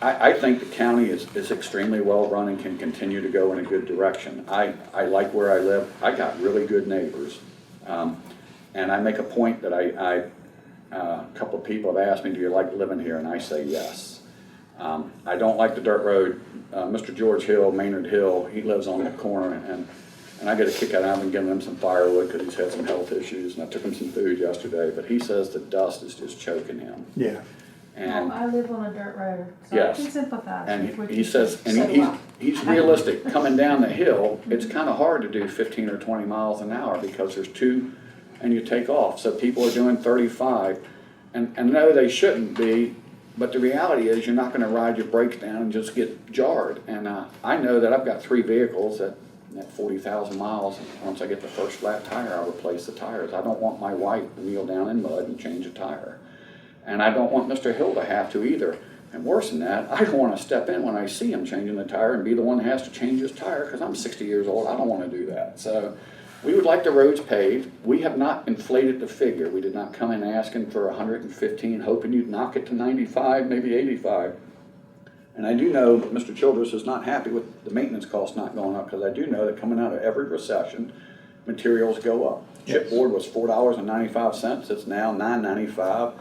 I think the county is extremely well run and can continue to go in a good direction. I like where I live. I got really good neighbors. And I make a point that a couple of people have asked me, do you like living here? And I say yes. I don't like the dirt road. Mr. George Hill, Maynard Hill, he lives on the corner, and I get a kick out of him. I've been giving him some firewood because he's had some health issues, and I took him some food yesterday, but he says the dust is just choking him. Yeah. And I live on a dirt road, so yes. I can sympathize and with what he you says, say. and he's realistic. Coming down the hill, it's kind of hard to do 15 or 20 miles an hour because there's two, and you take off. So people are doing 35, and no, they shouldn't be. But the reality is you're not going to ride your brakes down and just get jarred. And I know that I've got 3 vehicles at 40,000 miles. And once I get the first flat tire, I'll replace the tires. I don't want my wife to kneel down in mud and change a tire. And I don't want Mr. Hill to have to either. And worse than that, I don't want to step in when I see him changing the tire and be the one that has to change his tire because I'm 60 years old. I don't want to do that. So we would like the roads paved. We have not inflated the figure. We did not come in asking for 115, hoping you'd knock it to 95, maybe 85. And I do know that Mr. Childress is not happy with the maintenance costs not going up because I do know that coming out of every recession, materials go up. Yes. Chipboard was $4.95. It's now $9.95.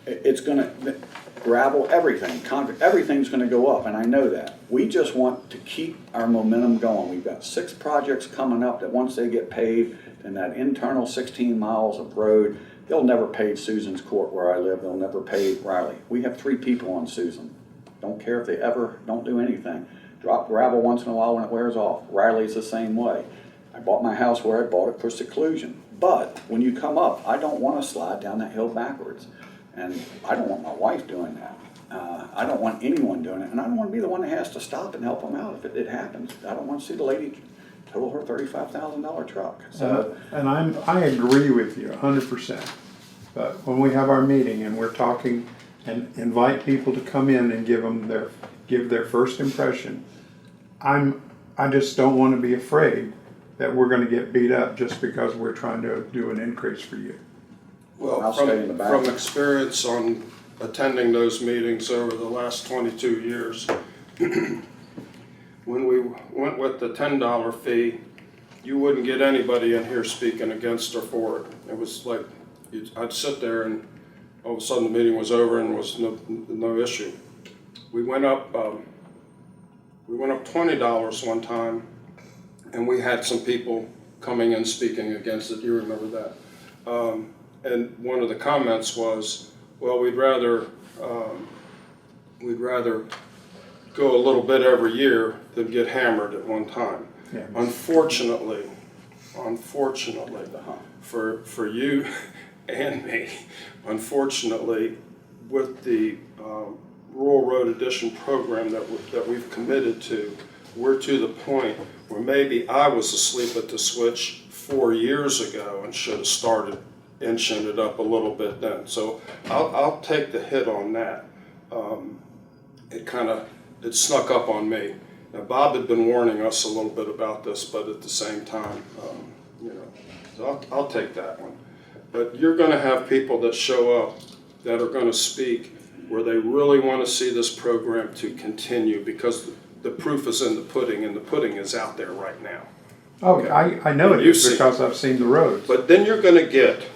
It's going to gravel, everything, concrete, everything's going to go up, and I know that. We just want to keep our momentum going. We've got 6 projects coming up that once they get paved, then that internal 16 miles of road, they'll never pave Susan's Court where I live. They'll never pave Riley. We have 3 people on Susan. Don't care if they ever don't do anything. Drop gravel once in a while when it wears off. Riley's the same way. I bought my house where I bought it for seclusion. But when you come up, I don't want to slide down that hill backwards. And I don't want my wife doing that. I don't want anyone doing it. And I don't want to be the one that has to stop and help them out if it happens. I don't want to see the lady total her $35,000 truck. So, and I agree with you 100%. But when we have our meeting and we're talking and invite people to come in and give their first impression, I just don't want to be afraid that we're going to get beat up just because we're trying to do an increase for you. Well, I'll stay in the back. from experience on attending those meetings over the last 22 years, when we went with the $10 fee, you wouldn't get anybody in here speaking against or for it. It was like, I'd sit there and all of a sudden the meeting was over and was no issue. We went up $20 one time, and we had some people coming in speaking against it. You remember that? And one of the comments was, well, we'd rather go a little bit every year than get hammered at one time. Yeah. Unfortunately, for you and me, unfortunately, with the Rural Road Addition program that we've committed to, we're to the point where maybe I was asleep at the switch 4 years ago and should have started inching it up a little bit then. So I'll take the hit on that. It snuck up on me. Now Bob had been warning us a little bit about this, but at the same time, so I'll take that one. But you're going to have people that show up that are going to speak where they really want to see this program to continue, because the proof is in the pudding, and the pudding is out there right now. Oh, I know it is because I've seen the roads. But then you're going to get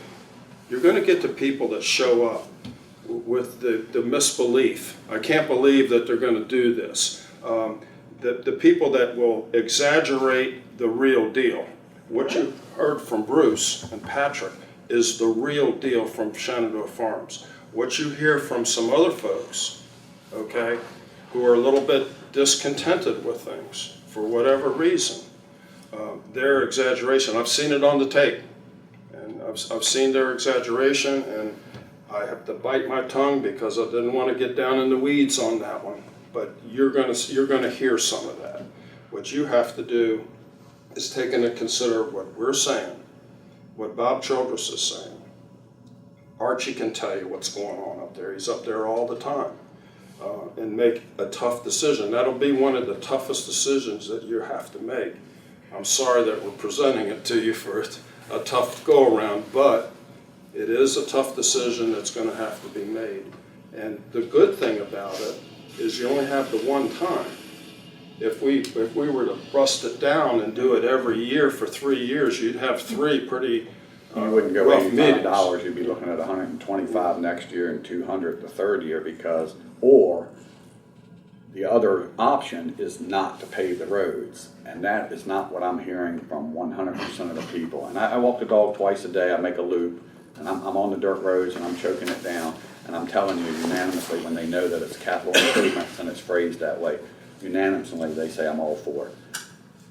the people that show up with the misbelief. I can't believe that they're going to do this. The people that will exaggerate the real deal. What you heard from Bruce and Patrick is the real deal from Shenandoah Farms. What you hear from some other folks, okay, who are a little bit discontented with things for whatever reason, their exaggeration, I've seen it on the tape, and I've seen their exaggeration, and I have to bite my tongue because I didn't want to get down in the weeds on that one. But you're gonna hear some of that. What you have to do is take into consider what we're saying, what Bob Childress is saying. Archie can tell you what's going on up there. He's up there all the time, and make a tough decision. That'll be one of the toughest decisions that you have to make. I'm sorry that we're presenting it to you for a tough go-around, but it is a tough decision that's going to have to be made. And the good thing about it is you only have the one time. If we were to bust it down and do it every year for 3 years, you'd have 3 pretty You wouldn't go rough meetings. $85, you'd be looking at 125 next year and 200 the third year, because, or the other option is not to pave the roads. And that is not what I'm hearing from 100% of the people. And I walk the dog twice a day, I make a loop, and I'm on the dirt roads and I'm choking it down. And I'm telling you unanimously, when they know that it's capital improvements and it's phrased that way, unanimously they say I'm all for it.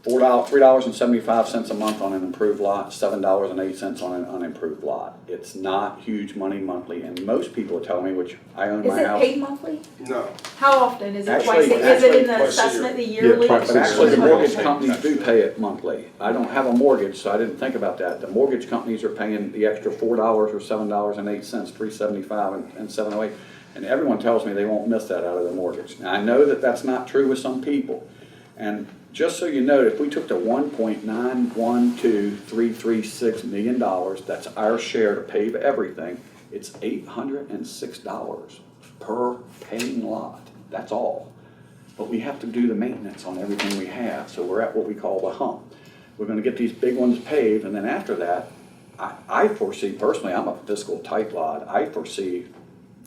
$3.75 a month on an improved lot, $7.08 on an unimproved lot. It's not huge money monthly, and most people are telling me, which I own Is my it house. paid monthly? No. How often? Is it Actually- twice? Is it in the twice a year. assessment, the yearly? twice a But actually, the year. mortgage companies do pay it monthly. I don't have a mortgage, so I didn't think about that. The mortgage companies are paying the extra $4 or $7.08, $3.75 and $7.08, and everyone tells me they won't miss that out of their mortgage. Now, I know that that's not true with some people, and just so you know, if we took the $1.912336 million, that's our share to pave everything, it's $806 per paying lot. That's all. But we have to do the maintenance on everything we have, so we're at what we call the hump. We're going to get these big ones paved, and then after that, I foresee, personally, I'm a fiscal tight wad, I foresee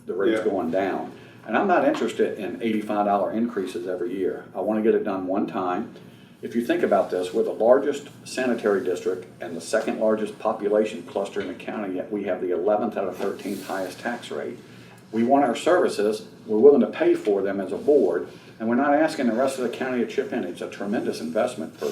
the rates Yeah. going down. And I'm not interested in $85 increases every year. I want to get it done one time. If you think about this, we're the largest sanitary district and the second largest population cluster in the county, yet we have the 11th out of 13th highest tax rate. We want our services, we're willing to pay for them as a board, and we're not asking the rest of the county to chip in. It's a tremendous investment. For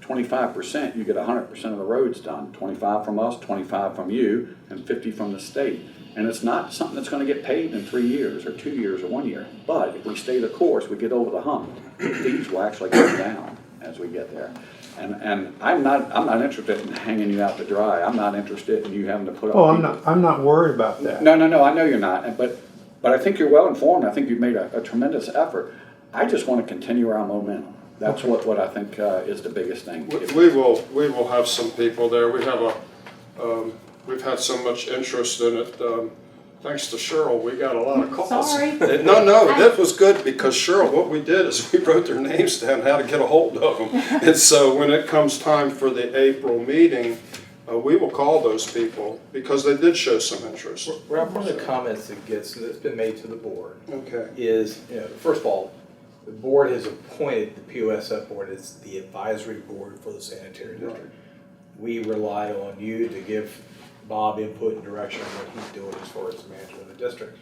25%, you get 100% of the roads done. 25 from us, 25 from you, and 50 from the state. And it's not something that's going to get paid in 3 years or 2 years or 1 year. But if we stay the course, we get over the hump, fees will actually go down as we get there. And I'm not interested in hanging you out to dry. I'm not interested in you having to put up. Oh, I'm not worried about that. No, I know you're not. But I think you're well informed. I think you've made a tremendous effort. I just want to continue our momentum. That's what I think is the biggest thing. We will have some people there. We have we've had so much interest in it. Thanks to Cheryl, we got a lot of calls. Sorry. No, that was good because Cheryl, what we did is we wrote their names down, how to get a hold of them. And so when it comes time for the April meeting, we will call those people because they did show some interest. Rob, one of the comments that's been made to the board Okay. is, first of all, the board has appointed, the POSF board is the advisory board for the sanitary district. We rely on you to give Bob input and direction on what he's doing as far as the management of the district.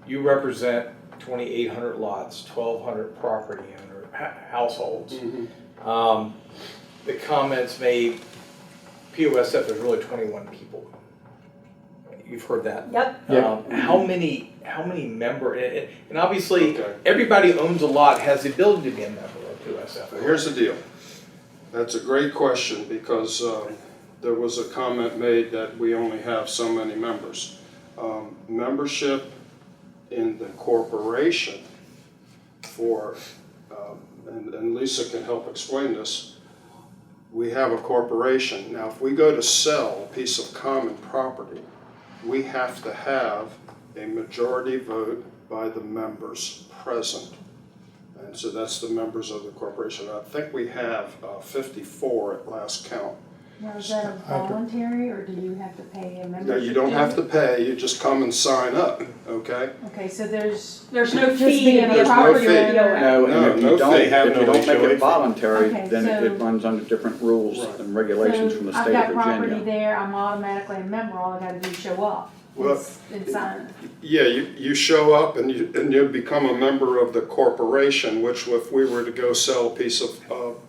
You represent 2,800 lots, 1,200 property owner households. Mm-hmm. The comments made, POSF, there's really 21 people. You've heard that. Yep. How many and obviously, Okay. everybody owns a lot, has the ability to be a member of POSF. But here's the deal. That's a great question because there was a comment made that we only have so many members. Membership in the corporation for, and Lisa can help explain this, we have a corporation. Now, if we go to sell a piece of common property, we have to have a majority vote by the members present. And so that's the members of the corporation. I think we have 54 at last count. Now, is that a voluntary, or do you have to pay a membership? No, you don't fee? have to pay, you just come and sign up, okay? Okay, so there's no just fee being to a be a property fee. owner. No, and No, if no you don't, fee. if Have you no don't make HOA fee. it voluntary, Okay, then it so- runs under different rules Right. and regulations from the So state I've of got property Virginia. there, I'm automatically a member, all I gotta do is show up Well, and sign. Yeah, you show up and you become a member of the corporation, which if we were to go sell a piece of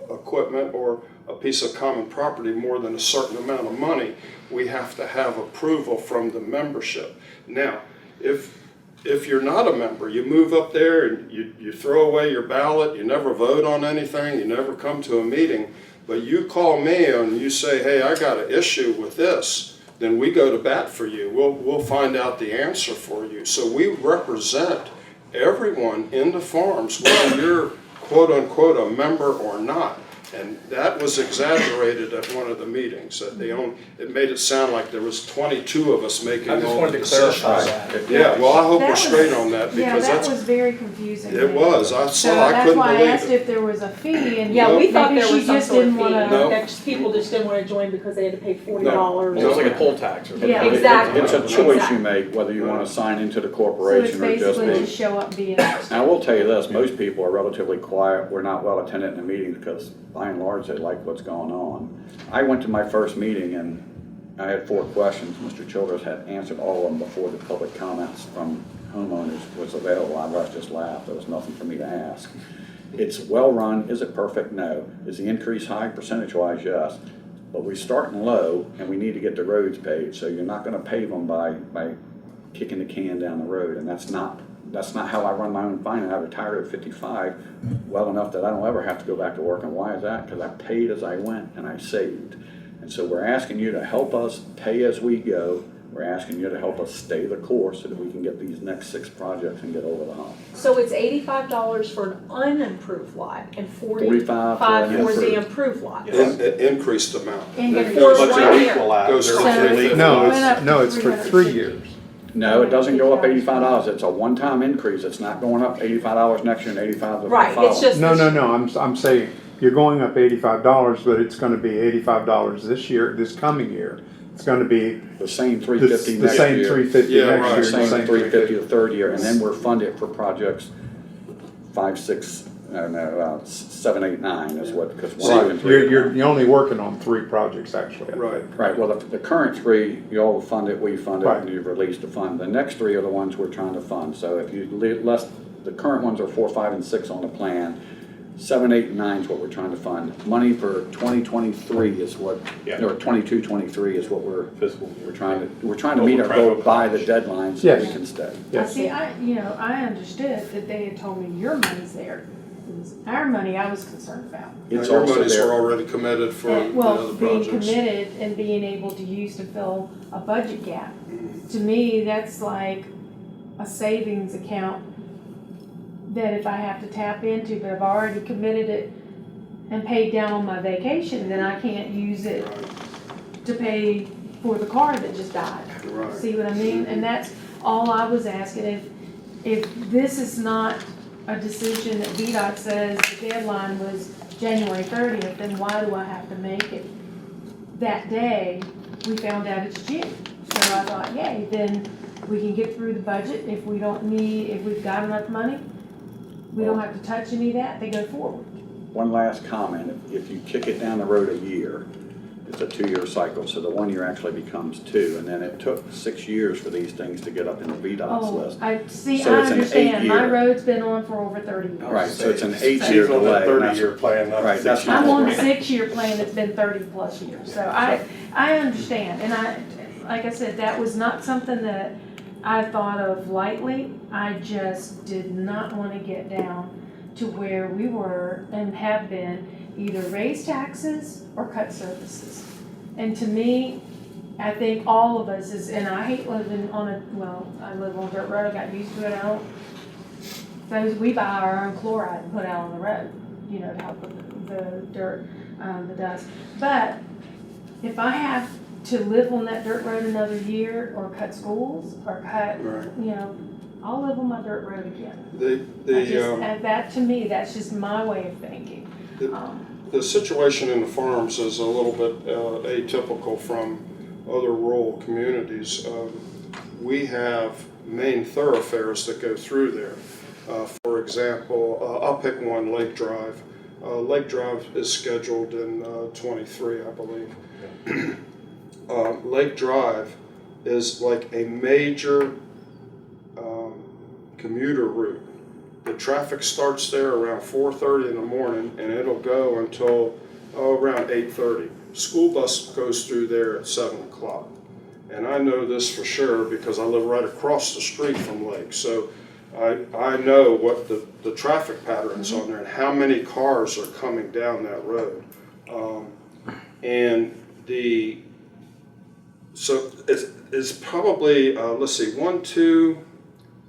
equipment or a piece of common property more than a certain amount of money, we have to have approval from the membership. Now, if you're not a member, you move up there and you throw away your ballot, you never vote on anything, you never come to a meeting, but you call me and you say, hey, I got an issue with this, then we go to bat for you. We'll find out the answer for you. So we represent everyone in the farms, whether you're quote unquote a member or not. And that was exaggerated at one of the meetings, that it made it sound like there was 22 of us making I just all the wanted to clarify decisions. that. Yeah, well, I hope That we're was- straight on that Yeah, because that was that's, very confusing. to it me. was, I So saw, I that's couldn't why I believe asked it. if there was a fee, and Yeah, we thought maybe there she was some just sort of didn't fee, wanna. No. that just people just didn't wanna join because they had to pay $40. It was like a poll tax or something. Yeah. Exactly. It's a choice Exactly. you make, whether you want to sign into the So it's corporation or just basically be. just show up, be an Now, I will tell you this, most people are relatively quiet, we're not well attended in the meetings because by and large, they like what's going on. I went to my first meeting and I had 4 questions. Mr. Childress had answered all of them before the public comments from homeowners was available. I just laughed, there was nothing for me to ask. It's well-run, is it perfect? No. Is the increase high? Percentage-wise, yes. But we're starting low and we need to get the roads paved, so you're not gonna pave them by kicking the can down the road, and that's not how I run my own finance. I retired at 55 well enough that I don't ever have to go back to work. And why is that? Because I paid as I went and I saved. And so we're asking you to help us pay as we go. We're asking you to help us stay the course so that we can get these next 6 projects and get over the hump. So it's $85 for an unimproved lot and $45 $45 for an for the improved. improved lot. Increased amount. And And before for one one year. year. Goes So for it's- 350. No, It went up to it's for 3 years. No, it doesn't go up $85. It's a one-time increase. It's not going up $85 next year and $85 the Right, following. it's just. No, I'm saying, you're going up $85, but it's gonna be $85 this year, this coming year. It's gonna be The same the $350 the next same year. $350 Yeah, next right. year, The the same same $350 $350. the third year, and then we're funded for projects 7, 8, 9 is what, because 1, 2, and 3. You're only working on 3 projects, actually. Right. Right, well, the current 3, you all fund it, we fund it, Right. and you've released the fund. The next 3 are the ones we're trying to fund. So if you less, the current ones are 4, 5, and 6 on the plan. 7, 8, and 9 is what we're trying to fund. Money for 2023 is what, Yeah. or 22, 23 is what we're Fiscal year. we're trying to meet our goal by the deadline so Yes. we can stay. Yes. See, I understood that they had told me your money's there. It was our money I was concerned about. Now, It's your also monies there. were already committed for the And, well, other being projects. committed and being able to use to fill a budget gap. To me, that's like a savings account that if I have to tap into, but I've already committed it and paid down on my vacation, then I can't use it to pay for the car that just died. Right. See what I mean? And that's all I was asking. If this is not a decision that VDOT says the deadline was January 30th, then why do I have to make it that day? We found out it's June. So I thought, yay, then we can get through the budget. If we don't need, if we've got enough money, we don't have to touch any of that, they go forward. One last comment, if you kick it down the road a year, it's a 2-year cycle, so the 1 year actually becomes 2, and then it took 6 years for these things to get up in the VDOT's Oh, list. I see, So I it's an understand. My 8-year. road's been on for over 30 years. Right, so it's an She's 8-year on that delay. and that's- 30-year plan, not Right, that's not I'm on what the we're- 6-year plan that's been 30 plus years, so I understand, and like I said, that was not something that I thought of lightly. I just did not want to get down to where we were and have been, either raise taxes or cut services. And to me, I think all of us is, and I hate living on I live on a dirt road, got used to it, we buy our own chloride and put out on the road, you know, to help with the dirt, the dust. But if I have to live on that dirt road another year, or cut schools, or cut, Right. you know, I'll live on my dirt road again. And that, to me, that's just my way of thinking. The situation in the farms is a little bit atypical from other rural communities. We have main thoroughfares that go through there. For example, I'll pick one, Lake Drive. Lake Drive is scheduled in 23, I believe. Lake Drive is like a major commuter route. The traffic starts there around 4:30 in the morning, and it'll go until around 8:30. School bus goes through there at 7 o'clock. And I know this for sure because I live right across the street from Lake. So I know what the traffic patterns on there and how many cars are coming down that road. So it's probably, let's see, 1, 2,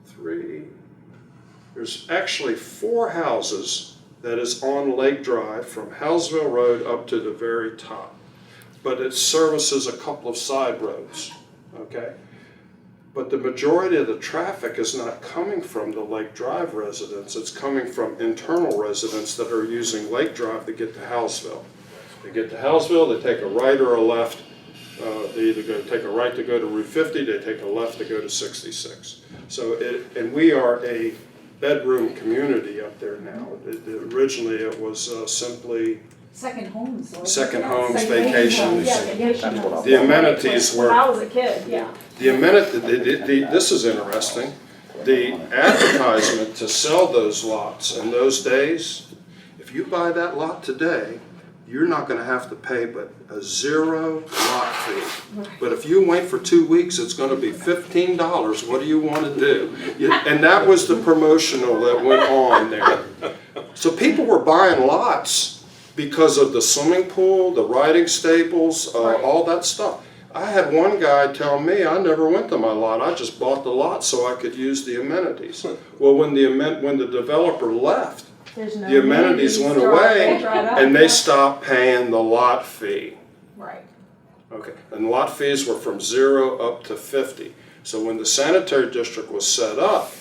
3, there's actually 4 houses that is on Lake Drive from Hellsville Road up to the very top. But it services a couple of side roads, okay? But the majority of the traffic is not coming from the Lake Drive residents, it's coming from internal residents that are using Lake Drive to get to Hellsville. They get to Hellsville, they take a right or a left. They either take a right to go to Route 50, they take a left to go to 66. And we are a bedroom community up there now. Originally it was simply Second homes. second homes, Second vacations. Yeah, vacation That's what homes. The amenities When I were, was a kid, yeah. this is interesting. The advertisement to sell those lots in those days, if you buy that lot today, you're not gonna have to pay but a 0 lot fee. But if you wait for 2 weeks, it's gonna be $15. What do you wanna do? And that was the promotional that went on there. So people were buying lots because of the swimming pool, the riding stables, all that stuff. I had one guy tell me, I never went to my lot, I just bought the lot so I could use the amenities. Well, when the developer left, the amenities went away, and they stopped paying the lot fee. Right. Okay, and the lot fees were from 0 up to 50. So when the sanitary district was set up,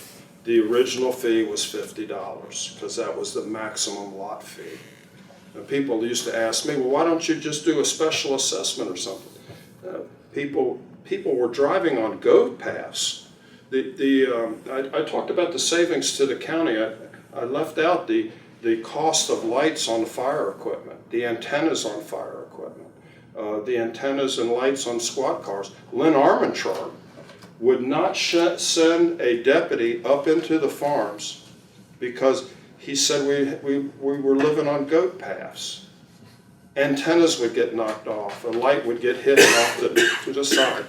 the original fee was $50, because that was the maximum lot fee. And people used to ask me, well, why don't you just do a special assessment or something? People were driving on goat paths. I talked about the savings to the county. I left out the cost of lights on fire equipment, the antennas on fire equipment, the antennas and lights on squad cars. Lynn Armentrout would not send a deputy up into the farms because he said we were living on goat paths. Antennas would get knocked off, a light would get hit off to the side.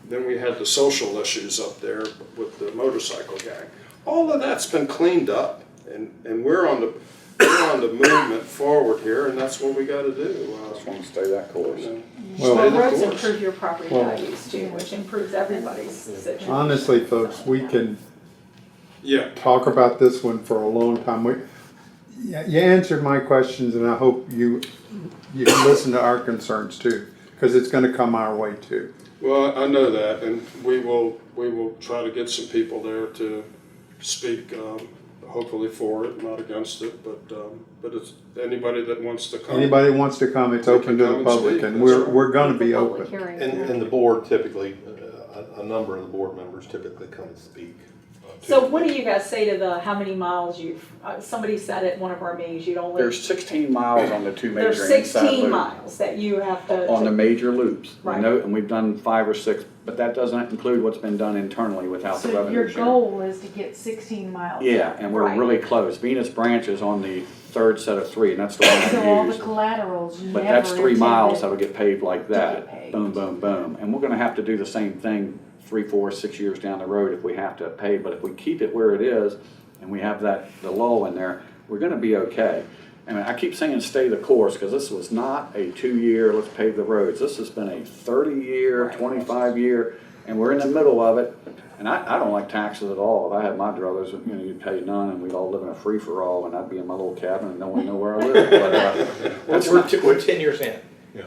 Then we had the social issues up there with the motorcycle gang. All of that's been cleaned up. And we're on the movement forward here, and that's what we got to do. Just want to stay that course. Well, Stay the roads course. improve your property values too, which improves everybody's situation. Honestly, folks, we can Yeah. talk about this one for a long time. You answered my questions, and I hope you listen to our concerns too. Because it's gonna come our way too. Well, I know that, and we will try to get some people there to speak, hopefully for it, not against it, but it's anybody that wants to come. Anybody wants to come, it's They open can to come the and public, speak, and that's right. we're gonna be Public open. hearing. And the board typically, a number of the board members typically come and speak. To So the- what do you guys say to the, how many miles you've, somebody said at one of our meetings, you'd only, There's 16 miles on the two major there's inside 16 loops. miles that you have to. On the major loops. We Right. know, and we've done 5 or 6, but that doesn't include what's been done internally without the So revenue your share. goal is to get 16 miles. Yeah, and we're Right. really close. Venus Branch is on the third set of 3, and that's the one So all I the use. collaterals, you But never that's 3 miles intended- that'll get paved like to get that. paved. Boom, boom, boom. And we're gonna have to do the same thing 3, 4, 6 years down the road if we have to pave. But if we keep it where it is and we have the lull in there, we're gonna be okay. And I keep saying stay the course, because this was not a 2-year, let's pave the roads. This has been a 30-year, 25-year, and we're in the middle of it. And I don't like taxes at all. If I had my druthers, you'd pay none, and we'd all live in a free-for-all, and I'd be in my little cabin, and no one know where I live. But that's not, We're 10 years in.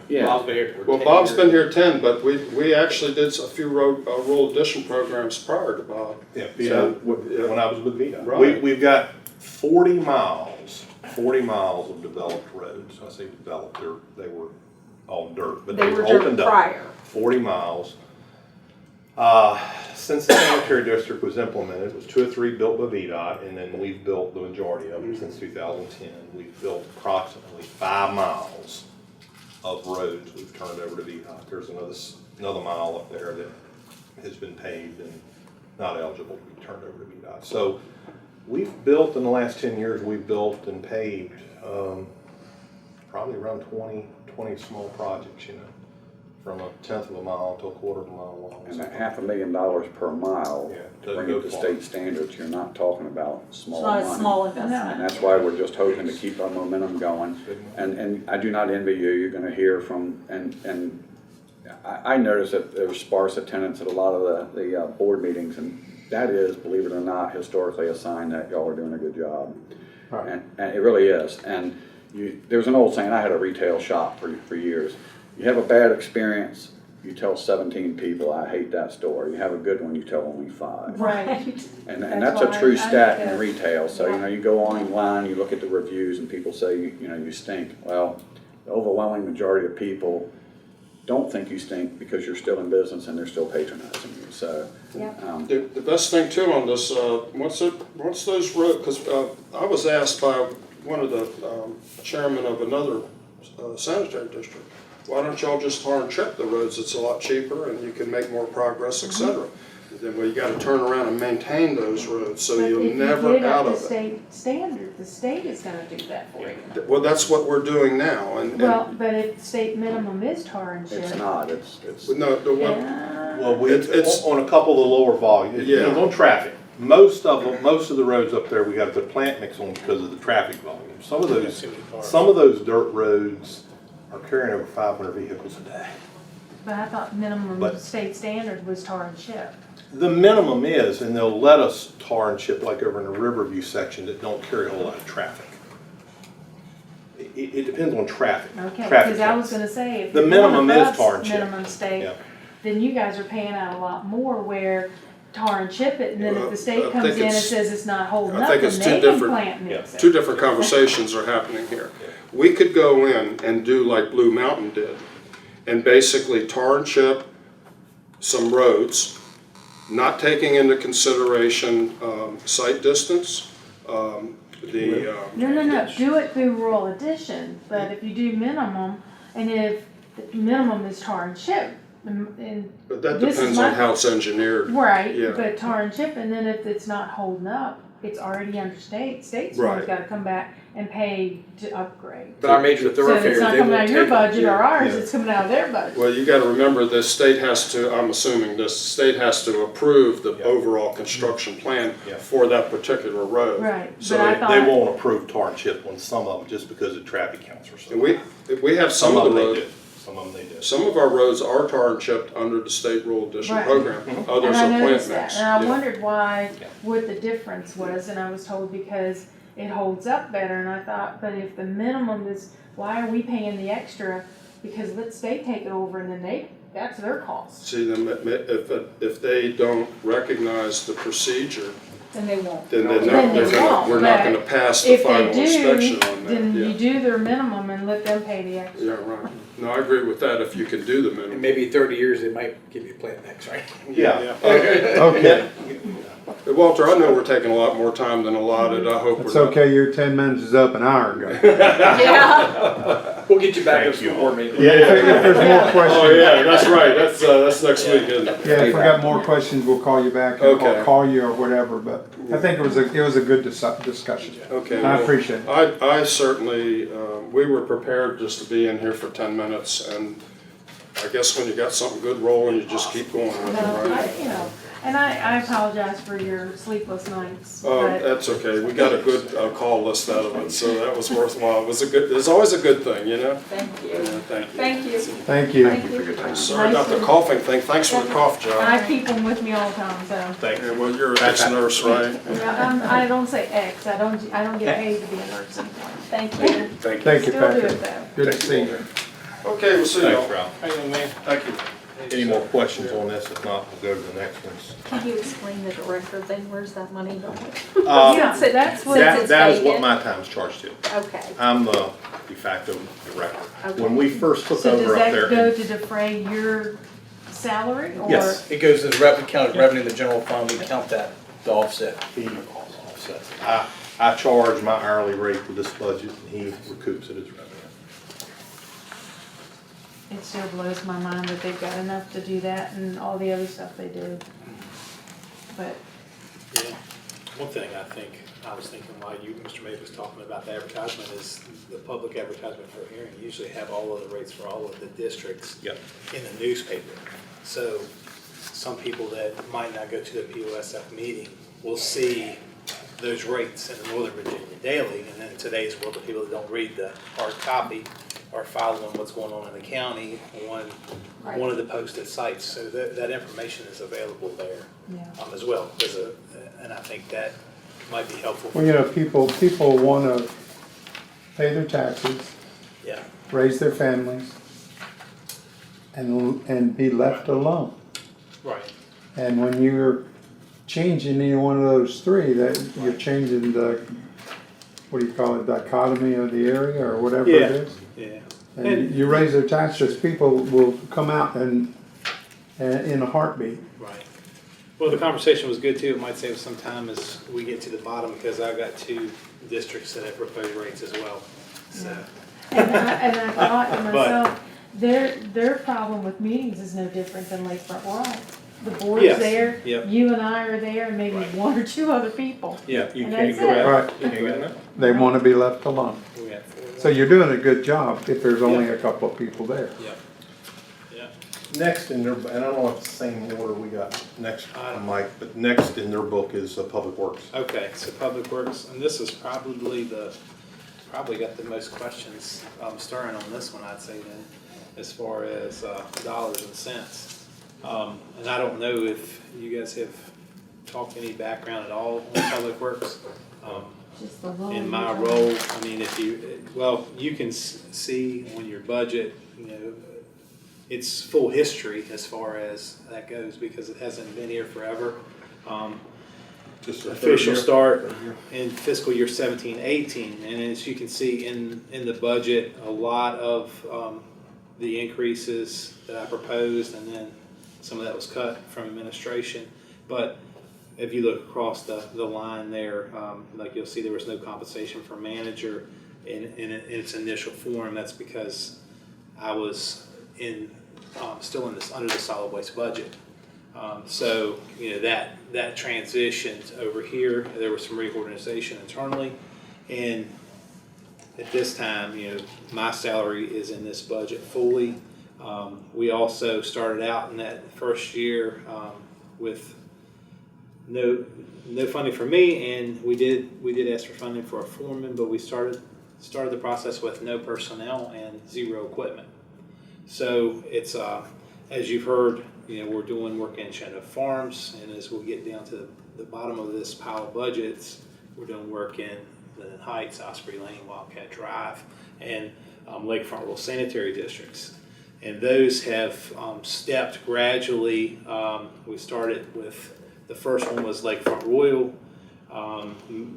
yeah. Bob's been here. Well, Bob's been here 10, but we actually did a few rural addition programs prior to Bob. Yeah, So, when I was with VDOT. Right. We've got 40 miles of developed roads. I say developed, they were all dirt, but They they were were dirt opened up. prior. 40 miles. Since the sanitary district was implemented, it was 2 or 3 built by VDOT, and then we've built the majority of them since 2010. We've built approximately 5 miles of roads we've turned over to VDOT. There's another mile up there that has been paved and not eligible to be turned over to VDOT. So we've built, in the last 10 years, we've built and paved probably around 20 small projects, from 1/10 of a mile to 1/4 of a mile long. And at $500,000 per mile, Yeah, to doesn't bring go it to far. state standards, you're not talking about It's small not a money. small And investment. that's why we're just hoping to keep our momentum going. And I do not envy you. You're gonna hear from, and I noticed that there was sparse attendance at a lot of the board meetings, and that is, believe it or not, historically a sign that y'all are doing a good job. Right. And it really is. And there's an old saying, I had a retail shop for years. You have a bad experience, you tell 17 people, I hate that store. You have a good one, you tell only 5. Right. And That's that's a why true I stat think in that- retail. So, you go online, you look at the reviews, and people say, you stink. Well, the overwhelming majority of people don't think you stink because you're still in business and they're still patronizing you. So, The best thing too on this, once those roads, because I was asked by one of the chairman of another sanitary district, why don't y'all just tar and chip the roads? It's a lot cheaper and you can make more progress, et cetera. Then, well, you gotta turn around and maintain those roads, so But you're if you never get out up of to it. state standard, the state is gonna do that for you. Well, that's what we're doing now, and Well, but if the state minimum is tar and chip. it's not, it's, no, the one, Yeah. Well, It's- on a couple of the lower volume, it Yeah. depends on traffic. Most of the roads up there, we got to put plant mix on because of the traffic volume. Some of those dirt roads are carrying over 500 vehicles a day. But I thought minimum But- state standard was tar and chip. The minimum is, and they'll let us tar and chip like over in the Riverview section that don't carry a whole lot of traffic. It depends on traffic. Okay, Traffic because I was counts. gonna say, if The you're going minimum is above tar and chip. minimum state, Yeah. then you guys are paying out a lot more where tar and chip it, and then Well, if the I state comes think in and it's- says it's not holding I up, think then it's they two can different- plant mix it. two different conversations are happening here. We could go in and do like Blue Mountain did, and basically tar and chip some roads, not taking into consideration site distance, No, do it through rural addition, but if you do minimum, and if the minimum is tar and chip, and. but that this is depends my- on how it's engineered. Right, Yeah. but tar and chip, and then if it's not holding up, it's already under state's one's Right. gotta come back and pay to upgrade. But our major So if thoroughfares, it's not they coming out won't of your take budget or yeah. ours, Yeah. it's coming out of their budget. Well, you gotta remember, the state has to, I'm assuming the state has to approve the Yeah. overall construction plan Yeah. for that particular road. Right, So but I They thought, won't approve tar and chip on some of them just because the traffic counts are so And high. we have some of the them they roads, do. Some of them they do. some of our roads are tar and chipped under the state rural addition Right. program. Others and are I plant noticed mix. that, and I Yeah. wondered why, Yeah. what the difference was, and I was told because it holds up better, and I thought, but if the minimum is, why are we paying the extra because let the state take it over and then that's their cost. See, then if they don't recognize the procedure, Then they won't. then Then they won't, we're not but gonna pass the If final they inspection do, on then you that. do their minimum and let them pay the extra. Yeah, right. No, I agree with that, if you can do the In minimum. maybe 30 years, they might give you a plant next, right? Yeah. Okay, Walter, I know we're taking a lot more time than allotted, I hope we're not. it's okay, your 10 minutes is up an hour ago. Yeah. We'll get you back up to the board meeting. If there's more questions. Oh, yeah, that's right, that's next week, isn't it? Yeah, if we got more questions, we'll call you back, or Okay. I'll call you or whatever, but I think it was a good discussion. Okay. I well, appreciate it. I certainly, we were prepared just to be in here for 10 minutes, and I guess when you got something good rolling, you just keep going with it, No, right? and I apologize for your sleepless nights, but That's okay, we got a good call list out of it, so that was worthwhile. It's always a good thing, you know? Thank Yeah, you. thank you. Thank you. Thank you. Thank you. Sorry about the coughing thing, thanks for the cough, John. I keep them with me all the time, so. Thank Yeah, you. well, you're an ex-nurse, right? I don't say X, I don't get paid to be a nurse anymore. Thank you. Thank you. Thank you, Still do Patrick. it though. Good to see you. Okay, we'll see y'all. Thanks, Ralph. Hang on, man. Thank you. Any more questions on this? If not, we'll go to the next ones. Can you explain the director thing? Where's that money going? Yeah, Since it- that's what- since That, it's that is what vacant? my time's charged to. Okay. I'm the de facto director. Okay. When we first took So does over up that there. go to defray your salary or? Yes. It goes to the county revenue in the general fund, we count that to offset. Offsets. I charge my hourly rate for this budget, and he recoups it as revenue. It still blows my mind that they've got enough to do that and all the other stuff they do. But, Yeah. One thing I was thinking while Mr. May was talking about the advertisement is the public advertisement for a hearing usually have all of the rates for all of the districts Yep. in the newspaper. So some people that might not go to the POSF meeting will see those rates in the Northern Virginia Daily, and then in today's world, the people that don't read the hard copy are following what's going on in the county on Right. one of the posted sites. So that information is available there yeah. as well. And I think that might be helpful. Well, you know, people want to pay their taxes, Yeah, raise their families, and be left alone. right. And when you're changing any one of those three, that you're changing the, what do you call it, dichotomy of the area or whatever it Yeah. is. Yeah. And you raise their taxes, people will come out and in a heartbeat. Right. Well, the conversation was good too. It might save some time as we get to the bottom because I've got two districts that have proposed rates as well. So, And I thought to myself, their problem with meetings is no different than Lakefront Wild. The board's Yes, there, yep. you and I are there, and maybe Right. one or two other people. Yeah, you And can't that's go it. out. Right. You can't go out. They want to be left alone. we got four. So you're doing a good job if there's only a couple of people there. Yep. Yep. Next in their, and I don't know if it's the same order we got next, I don't- Mike, but next in their book is Public Works. Okay, so Public Works, and this is probably probably got the most questions stirring on this one, I'd say then, as far as dollars and cents. And I don't know if you guys have talked any background at all on Public Works. Just the little. In my role, I mean, you can see on your budget, it's full history as far as that goes because it hasn't been here forever. Just a third Official year. start in fiscal year 17-18, and as you can see in the budget, a lot of the increases that I proposed, and then some of that was cut from administration. But if you look across the line there, like you'll see there was no compensation for manager in its initial form. That's because I was still under the solid waste budget. So that transitioned over here. There was some reorganization internally, and at this time, my salary is in this budget fully. We also started out in that first year with no funding for me, and we did ask for funding for a foreman, but we started the process with no personnel and zero equipment. So it's as you've heard, we're doing work in Shenandoah Farms, and as we get down to the bottom of this pile of budgets, we're doing work in Linden Heights, Osprey Lane, Wildcat Drive, and lakefront rural sanitary districts. And those have stepped gradually. We started with, the first one was Lakefront Royal.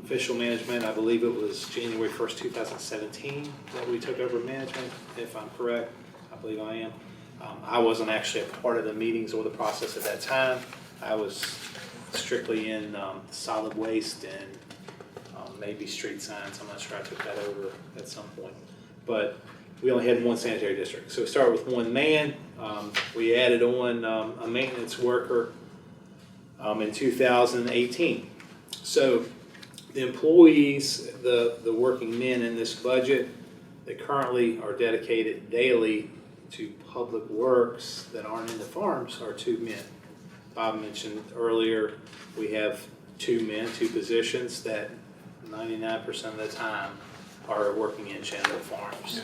Official management, I believe it was January 1st, 2017 that we took over management, if I'm correct. I believe I am. I wasn't actually a part of the meetings or the process at that time. I was strictly in solid waste and maybe street signs. I'm not sure I took that over at some point. But we only had one sanitary district. So we started with one man. We added on a maintenance worker in 2018. So the employees, the working men in this budget that currently are dedicated daily to public works that aren't in the farms are 2 men. Bob mentioned earlier, we have 2 men, 2 positions that 99% of the time are working in Shenandoah Farms.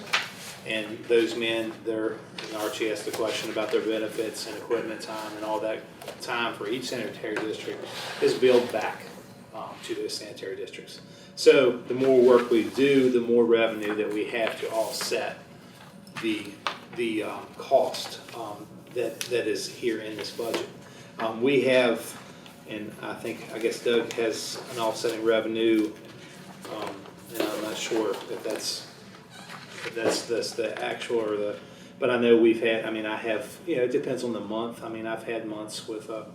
And those men, and Archie asked the question about their benefits and equipment time, and all that time for each sanitary district is billed back to those sanitary districts. So the more work we do, the more revenue that we have to offset the cost that is here in this budget. We have, and I guess Doug has an offsetting revenue, and I'm not sure if that's the actual or the, but I know we've had, I have, it depends on the month. I've had months with a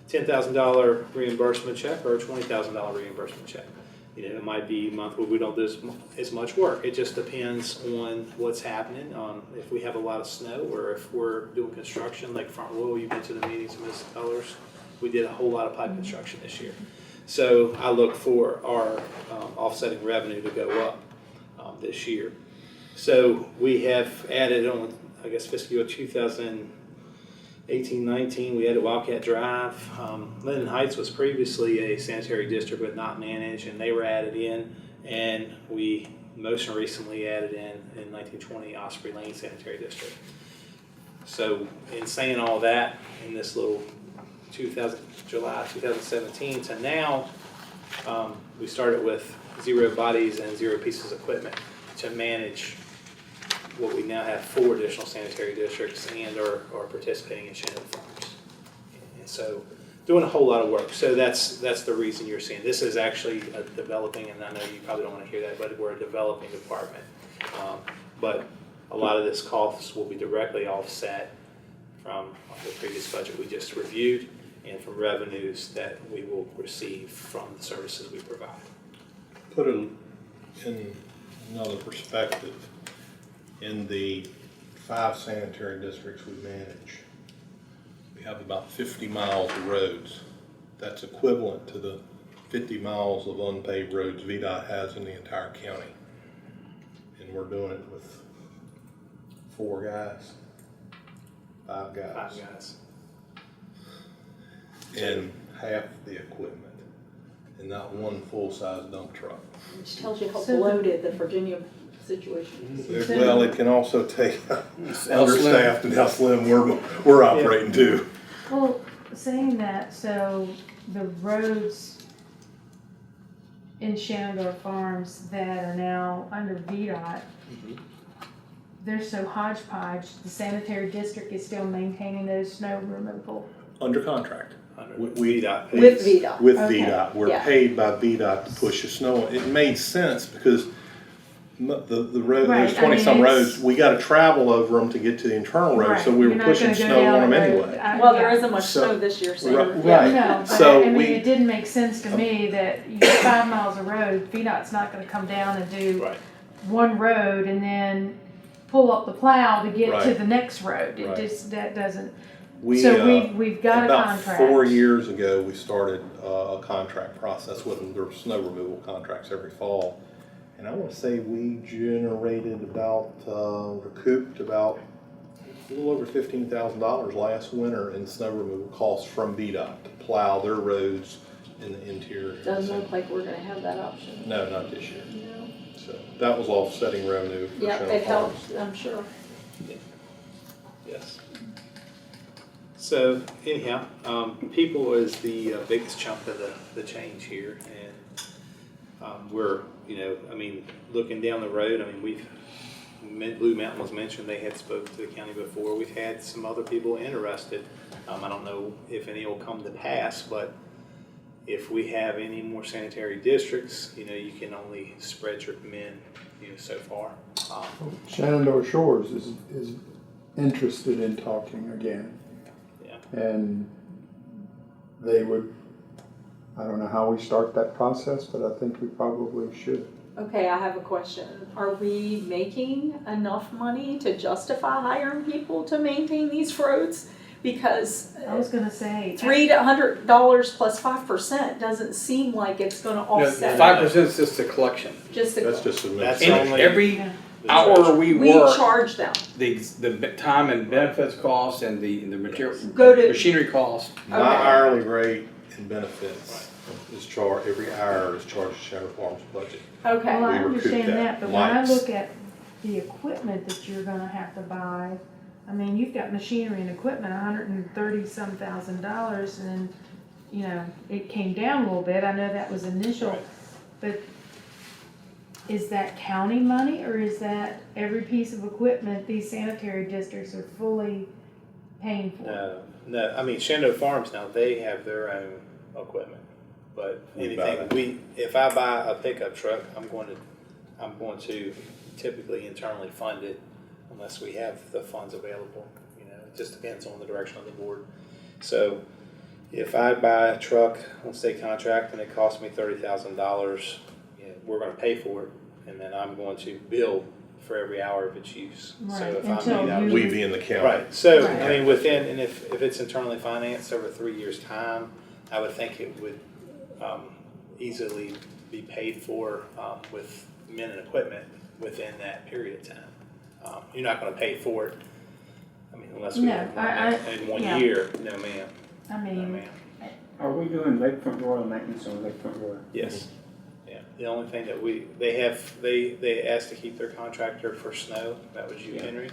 $10,000 reimbursement check or a $20,000 reimbursement check. It might be a month where we don't do as much work. It just depends on what's happening. If we have a lot of snow or if we're doing construction, like Front Royal, you've been to the meetings with Ms. Ellers. We did a whole lot of pipe construction this year. So I look for our offsetting revenue to go up this year. So we have added on, I guess, fiscal year 2018-19, we added Wildcat Drive. Linden Heights was previously a sanitary district but not managed, and they were added in. And we most recently added in 1920 Osprey Lane Sanitary District. So in saying all that, in this little July 2017 to now, we started with 0 bodies and 0 pieces of equipment to manage what we now have 4 additional sanitary districts and are participating in Shenandoah Farms. And so doing a whole lot of work. So that's the reason you're seeing. This is actually a developing, and I know you probably don't want to hear that, but we're a developing department. But a lot of this costs will be directly offset from the previous budget we just reviewed and from revenues that we will receive from the services we provide. Put it in another perspective. In the 5 sanitary districts we manage, we have about 50 miles of roads. That's equivalent to the 50 miles of unpaved roads VDOT has in the entire county. And we're doing it with 4 guys, 5 guys. 5 guys. And half the equipment, and not one full-size dump truck. Which tells you how bloated the Virginia situation is. Well, it can also take understaffed and how slim we're operating too. Well, saying that, so the roads in Shenandoah Farms that are now under VDOT, they're so hodgepodge, the sanitary district is still maintaining those snow removal. Under contract. With VDOT. With Okay. VDOT. We're Yeah. paid by VDOT to push the snow. It made sense because the road, Right, there's 20-some it's- roads, we gotta travel over them to get to the internal roads, so Right, we were you're not pushing gonna go snow down on them the road. anyway. Well, there Yeah. isn't much So- snow this year, so. Right. yeah. No, but So I mean, we- it didn't make sense to me that you got 5 miles of road, VDOT's not gonna come down and do Right. one road and then pull up the plow to get to Right. the next road. It Right. just, that doesn't, We, so we've got a about contract. 4 years ago, we started a contract process with them. There were snow removal contracts every fall. And I want to say we generated recouped about a little over $15,000 last winter in snow removal costs from VDOT to plow their roads in the interior. Doesn't look like we're gonna have that option. No, not this year. No. So that was offsetting revenue for Yeah, Shenandoah it Farms. helps, I'm sure. Yes. So anyhow, people is the biggest chunk of the change here, and we're, looking down the road, Blue Mountain was mentioned, they had spoke to the county before. We've had some other people interested. I don't know if any will come to pass, but if we have any more sanitary districts, you can only spread your men, so far. Shenandoah Shores is interested in talking again. Yeah. And they would, I don't know how we start that process, but I think we probably should. Okay, I have a question. Are we making enough money to justify hiring people to maintain these roads? Because I was gonna say. $300 plus 5% doesn't seem like it's gonna offset. 5% is just a collection. Just That's the, just That's administration. only Every Yeah. hour we we work, charge them. the time and benefits costs and the material, Go to- machinery costs. My hourly rate and benefits is charged, every hour is charged to Shadow Farms budget. Okay. Well, I We recoup understand that. that, but when I Lights. look at the equipment that you're gonna have to buy, I mean, you've got machinery and equipment, $130-some thousand, and, it came down a little bit, I know that was initial, Right. but is that county money, or is that every piece of equipment these sanitary districts are fully paying for? No, I mean, Shenandoah Farms now, they have their own equipment. But We buy anything, if I buy a pickup truck, I'm going to typically internally fund it unless we have the funds available. It just depends on the direction of the board. So if I buy a truck on state contract and it costs me $30,000, we're going to pay for it, and then I'm going to bill for every hour of its use. So Right, if I'm until 8 hours, you- We being the county. right. So Right. I mean, within, and if it's internally financed over 3 years' time, I would think it would easily be paid for with men and equipment within that period of time. You're not going to pay for it. I mean, unless we No, have in one yeah. year. No, ma'am. I No, mean, ma'am. Are we doing Lakefront Royal maintenance on Lakefront Royal? Yes. Yeah. The only thing that they asked to keep their contractor for snow. That was you, Henry.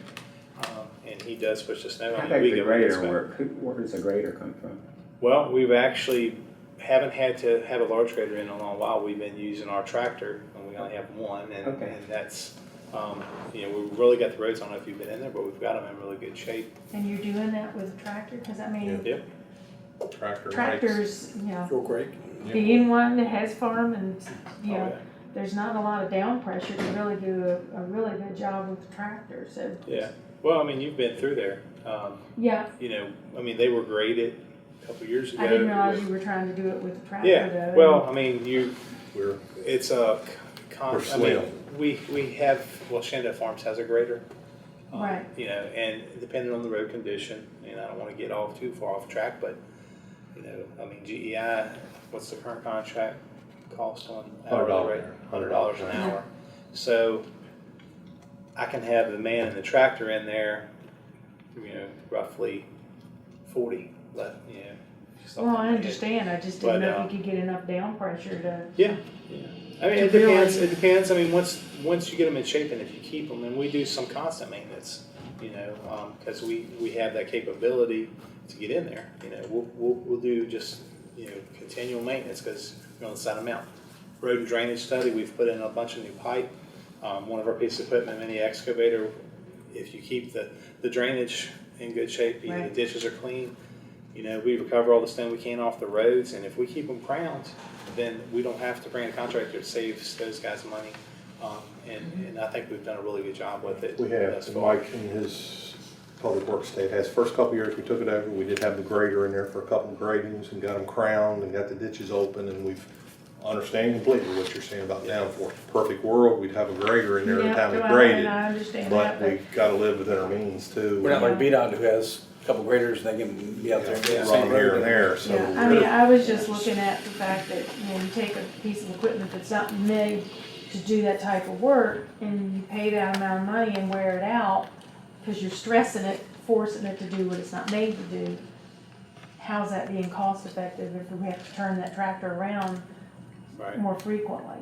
And he does push the snow. How I mean, does we the go grader inspect. work? Where does the grader come from? We've actually haven't had to have a large grader in a long while. We've been using our tractor, and we only have one, and, Okay. and that's, we've really got the roads. I don't know if you've been in there, but we've got them in really good shape. and you're doing that with a tractor, cause I mean, Yep. Tractor. tractors, Real great. being one that has farm and, Oh, yeah. there's not a lot of down pressure to really do a really good job with the tractor, so. Yeah. Well, I mean, you've been through there. Yeah, They were graded a couple years ago. I didn't realize you were trying to do it with the tractor Yeah. though. Well, I mean, We're it's a We're slim. we have, Shenandoah Farms has a grader. Right. And depending on the road condition, and I don't want to get off too far off track, but, GEI, what's the current contract cost on hourly $100 rate? an $100 an hour. So I can have the man and the tractor in there, roughly 40 left, Well, I understand, I just didn't But, know if you could get enough down pressure to, Yeah. I mean, it To depends. really- It depends. I mean, once you get them in shape, and if you keep them, and we do some constant maintenance, because we have that capability to get in there. We'll do just continual maintenance because we're on the side of the mountain. Road and drainage study. We've put in a bunch of new pipe. One of our pieces of equipment, mini excavator. If you keep the drainage in good shape, the Right. ditches are clean. We recover all the stone we can off the roads, and if we keep them crowned, then we don't have to bring a contractor. It saves those guys money, and I think we've done a really good job with it. We have, thus and far. Mike in his public works state has, first couple years we took it over, we did have the grader in there for a couple of gradings and got them crowned and got the ditches open, and we've understand completely what you're saying about downforce. Perfect world, we'd have a grader in there every time we well, graded, and I understand but that, we gotta live within our means too. We're not like VDOT who has a couple graders and they can be out there and do the Run same them here and road. there, so. Yeah, I mean, I was just looking at the fact that, you take a piece of equipment that's not made to do that type of work, and you pay that amount of money and wear it out, because you're stressing it, forcing it to do what it's not made to do. How's that being cost effective if we have to turn that tractor around Right. more frequently?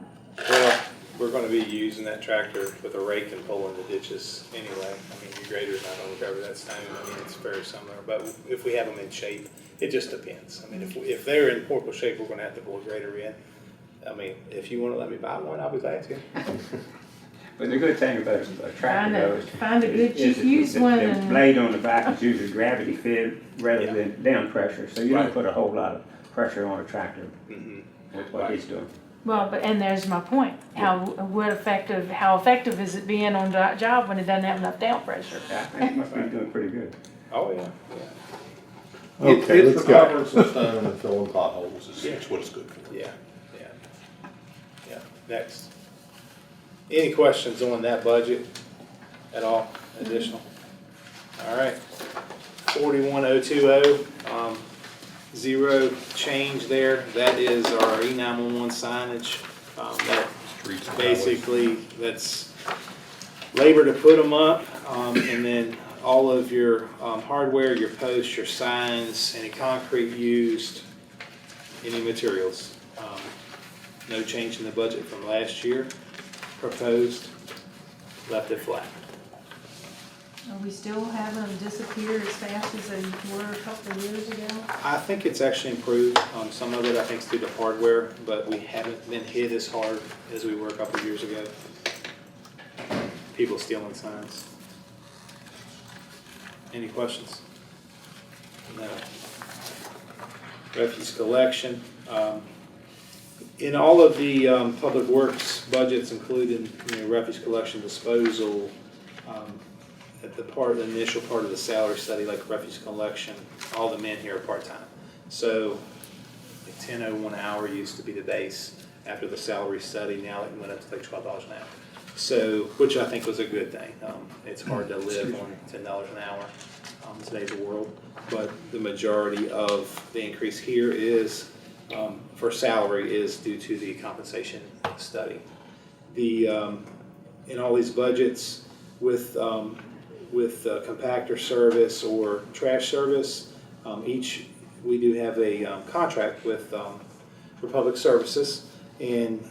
Well, we're going to be using that tractor with a rake and pulling the ditches anyway. I mean, your grader's not going to recover that stone. I mean, it's very similar. But if we have them in shape, it just depends. I mean, if they're in horrible shape, we're going to have to pull a grader in. I mean, if you want to let me buy one, I'll be glad to. But the good thing about a tractor though is. Find a good is cheap used the- one The and- blade on the back is usually gravity fed rather than down pressure, so you don't Right. put a whole lot of pressure on a tractor Mhm. with what he's doing. Well, but, and there's my point, how effective is it being on the job when it doesn't have enough down pressure? I think he must be doing pretty good. Oh, yeah, yeah. Okay, It's let's for go. covering some stone and filling potholes, is what it's good for. Yeah, yeah, yeah. Next. Any questions on that budget at all, additional? All right. 41020, zero change there. That is our E911 signage. That Streets and highways. basically, that's labor to put them up, and then all of your hardware, your posts, your signs, any concrete used, any materials. No change in the budget from last year. Proposed, left it flat. Are we still having them disappear as fast as they were a couple of years ago? I think it's actually improved. Some of it I think is due to hardware, but we haven't been hit as hard as we were a couple of years ago. People stealing signs. Any questions? No. Refuse collection. In all of the public works budgets, including refuse collection, disposal, at the initial part of the salary study, like refuse collection, all the men here are part-time. So $10.01 an hour used to be the base. After the salary study, now it went up to like $12 an hour. So, which I think was a good thing. It's hard to live on $10 an hour in today's world, but the majority of the increase here is for salary is due to the compensation study. The in all these budgets with compactor service or trash service, we do have a contract with for public services, and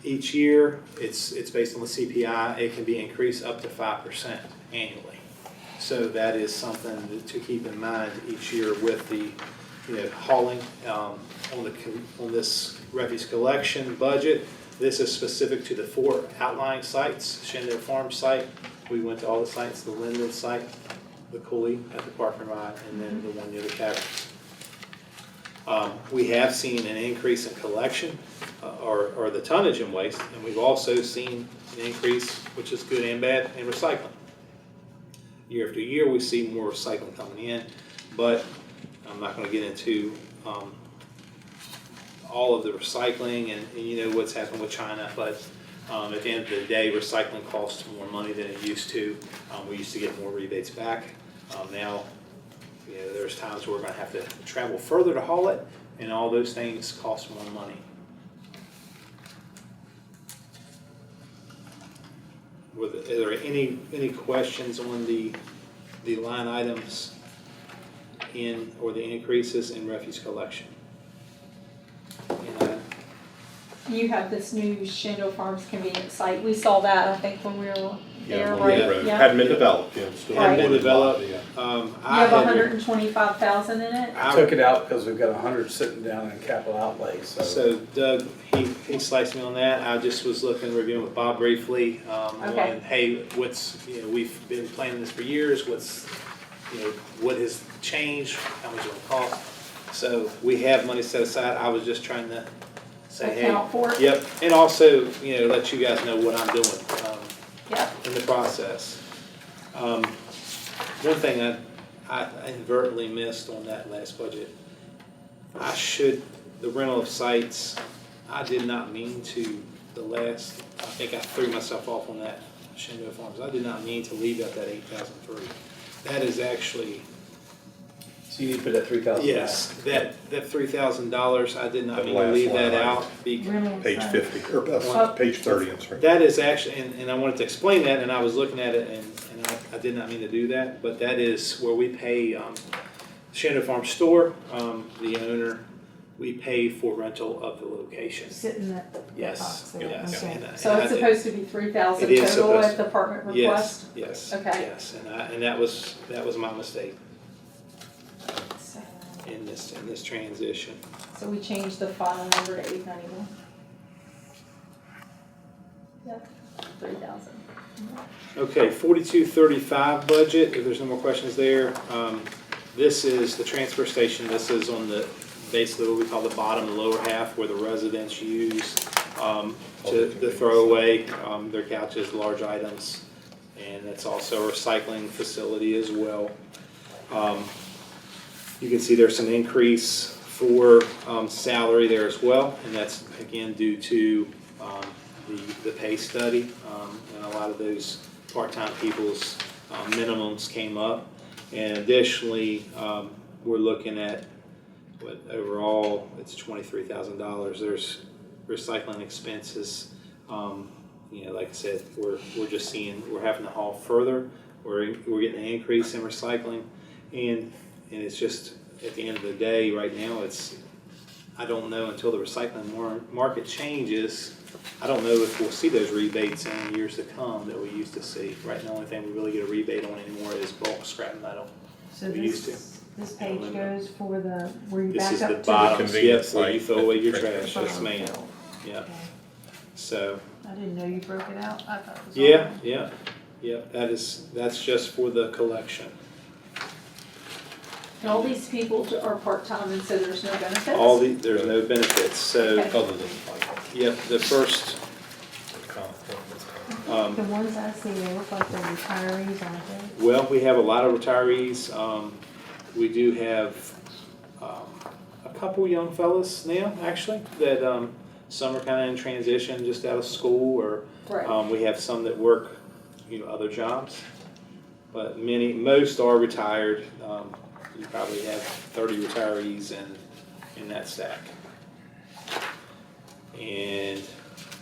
each year it's based on the CPI. It can be increased up to 5% annually. So that is something to keep in mind each year with the hauling on this refuse collection budget. This is specific to the 4 outlying sites: Shenandoah Farm site. We went to all the sites: the Linden site, the Cooley at the Park and Ride, and then the one near the taverns. We have seen an increase in collection or the tonnage in waste, and we've also seen an increase, which is good and bad, in recycling. Year after year, we see more recycling coming in, but I'm not going to get into all of the recycling and you know what's happened with China, but at the end of the day, recycling costs more money than it used to. We used to get more rebates back. Now, there's times where we're going to have to travel further to haul it, and all those things cost more money. Are there any questions on the line items or the increases in refuse collection? You have this new Shenandoah Farms convenience site. We saw that, I think, when we were there, Yeah, right? yeah. hadn't been developed, still Right. Hadn't been developed. Yeah. You have 125,000 in it? I took it out because we've got 100 sitting down in capital outlay, so. So Doug, he sliced me on that. I just was reviewing with Bob briefly. Okay. On, hey, we've been planning this for years. What has changed? How much it will cost? So we have money set aside. I was just trying to say, Account for it? Yep. And also, let you guys know what I'm doing Yep. in the process. One thing I inadvertently missed on that last budget. The rental of sites, I did not mean to, I think I threw myself off on that Shenandoah Farms. I did not mean to leave out that 8,003. That is actually, So you need to put that 3,000 yes, that $3,000, I did not That mean to last leave line that item. out. Rental Page sites. 50, or page 30, I'm sorry. That is actually, and I wanted to explain that, and I was looking at it, and I did not mean to do that, but that is where we pay Shenandoah Farm Store, the owner, we pay for rental of the location. Sit in that Yes, box there, yes. okay. And So I it's did- supposed to be 3,000 It is total supposed at department Yes, request? yes, Okay. yes, and that was my mistake So in this transition. so we changed the file number to 891. Yep, 3,000. Okay, 4235 budget, if there's no more questions there. This is the transfer station. This is on the, basically what we call the bottom, the lower half, where the residents use to throw away their couches, large items. And it's also a recycling facility as well. You can see there's some increase for salary there as well, and that's again due to the pay study, and a lot of those part-time people's minimums came up. And additionally, we're looking at what overall it's $23,000. There's recycling expenses. You know, like I said, we're just seeing we're having to haul further. We're getting an increase in recycling, and it's just at the end of the day, right now, it's I don't know until the recycling market changes. I don't know if we'll see those rebates in years to come that we used to see. Right now, the only thing we really get a rebate on anymore is bulk scrap metal. So We used to. this page goes for the, where you This back is up the to bottom, convenience where you site throw at away the your train trash. Yes, ma'am. Okay. Yeah. So. I didn't know you broke it out. I thought it was Yeah. That's just for the collection. And all these people are part-time and so there's no benefits? There's no benefits. So, Okay. Other than like yep, the first. The ones I see, they look like they're retirees, aren't they? Well, we have a lot of retirees. We do have a couple young fellas now, actually, that some are kind of in transition, just out of school, or Right. we have some that work, other jobs. But most are retired. You probably have 30 retirees in that stack. And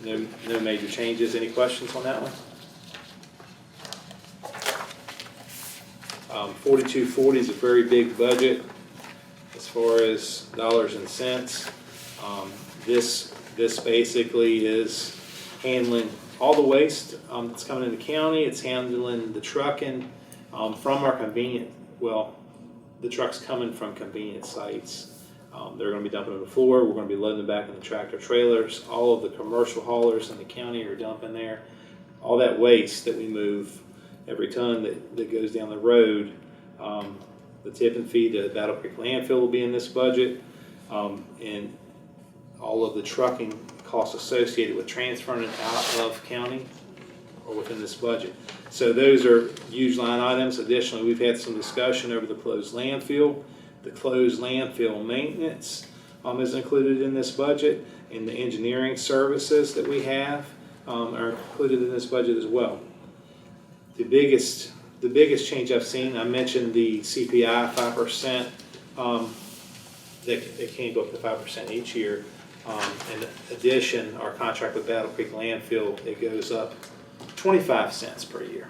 no major changes. Any questions on that one? 4240 is a very big budget as far as dollars and cents. This basically is handling all the waste that's coming in the county. It's handling the trucking from our the truck's coming from convenience sites. They're going to be dumping on the floor. We're going to be loading them back in the tractor trailers. All of the commercial haulers in the county are dumping there. All that waste that we move, every ton that goes down the road, the tip and feed to Battle Creek landfill will be in this budget, and all of the trucking costs associated with transferring it out of county are within this budget. So those are huge line items. Additionally, we've had some discussion over the closed landfill. The closed landfill maintenance is included in this budget, and the engineering services that we have are included in this budget as well. The biggest change I've seen, I mentioned the CPI 5%. That came up to 5% each year. In addition, our contract with Battle Creek Landfill, it goes up 25 cents per year,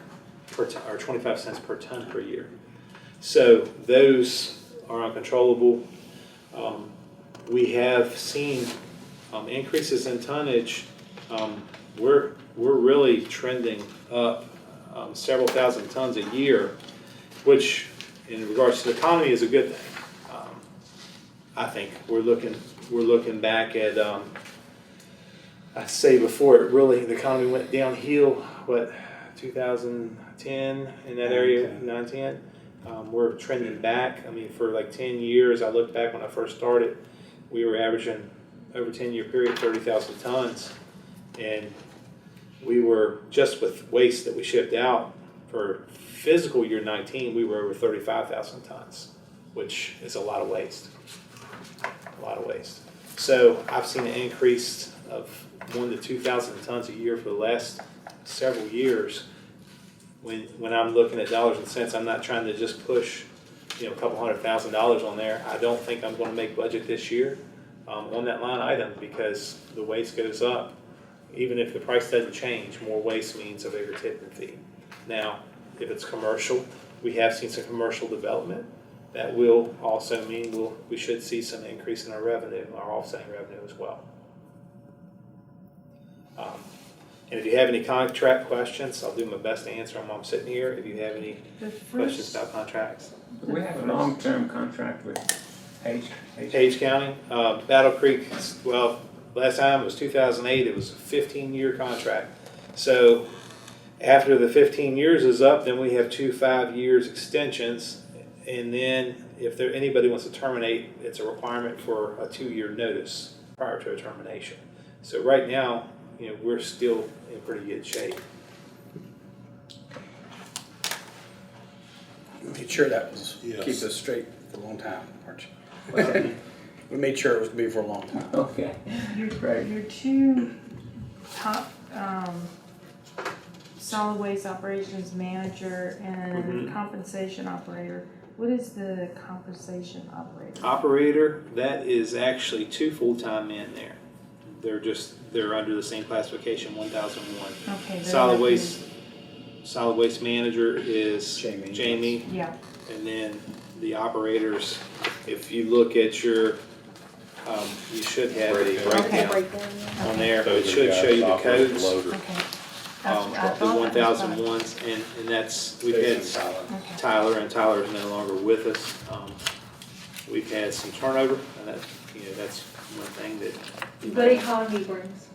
or 25 cents per ton per year. So those are uncontrollable. We have seen increases in tonnage. We're really trending up several thousand tons a year, which in regards to the economy is a good thing. I think we're looking back at I'd say before the economy went downhill, 2010 in that area, 9-10. We're trending back. I mean, for like 10 years, I looked back when I first started, we were averaging over 10-year period 30,000 tons, and we were just with waste that we shipped out for physical year 19, we were over 35,000 tons, which is a lot of waste. A lot of waste. So I've seen an increase of 1,000 to 2,000 tons a year for the last several years. When I'm looking at dollars and cents, I'm not trying to just push, a couple $100,000 on there. I don't think I'm going to make budget this year on that line item because the waste goes up. Even if the price doesn't change, more waste means a bigger tipping fee. Now, if it's commercial, we have seen some commercial development. That will also mean we should see some increase in our revenue, our offsetting revenue as well. And if you have any contract questions, I'll do my best to answer them while I'm sitting here. If you have any questions about contracts. Do we have a long-term contract with Page County, Battle Creek, last time it was 2008, it was a 15-year contract. So After the 15 years is up, then we have 2 5-year extensions. And then if anybody wants to terminate, it's a requirement for a 2-year notice prior to a termination. So right now, we're still in pretty good shape. We made sure that was, Yes. keep us straight for a long time, aren't you? We made sure it was gonna be for a long time. Okay. Your two top, solid waste operations manager and compensation operator. What is the compensation operator? Operator, that is actually 2 full-time men there. They're under the same classification, 1001. Okay. Solid waste manager is Jamie. Jamie. Yeah, And then the operators, if you look at your, you should have a Okay. breakdown Right there, yeah. on there. It Those are should guys show you the operating codes, loader. okay. the I thought that was fine. 1001s, and that's, we've had Okay. Tyler, and Tyler is no longer with us. We've had some turnover, and that's one thing that. Good economy brings.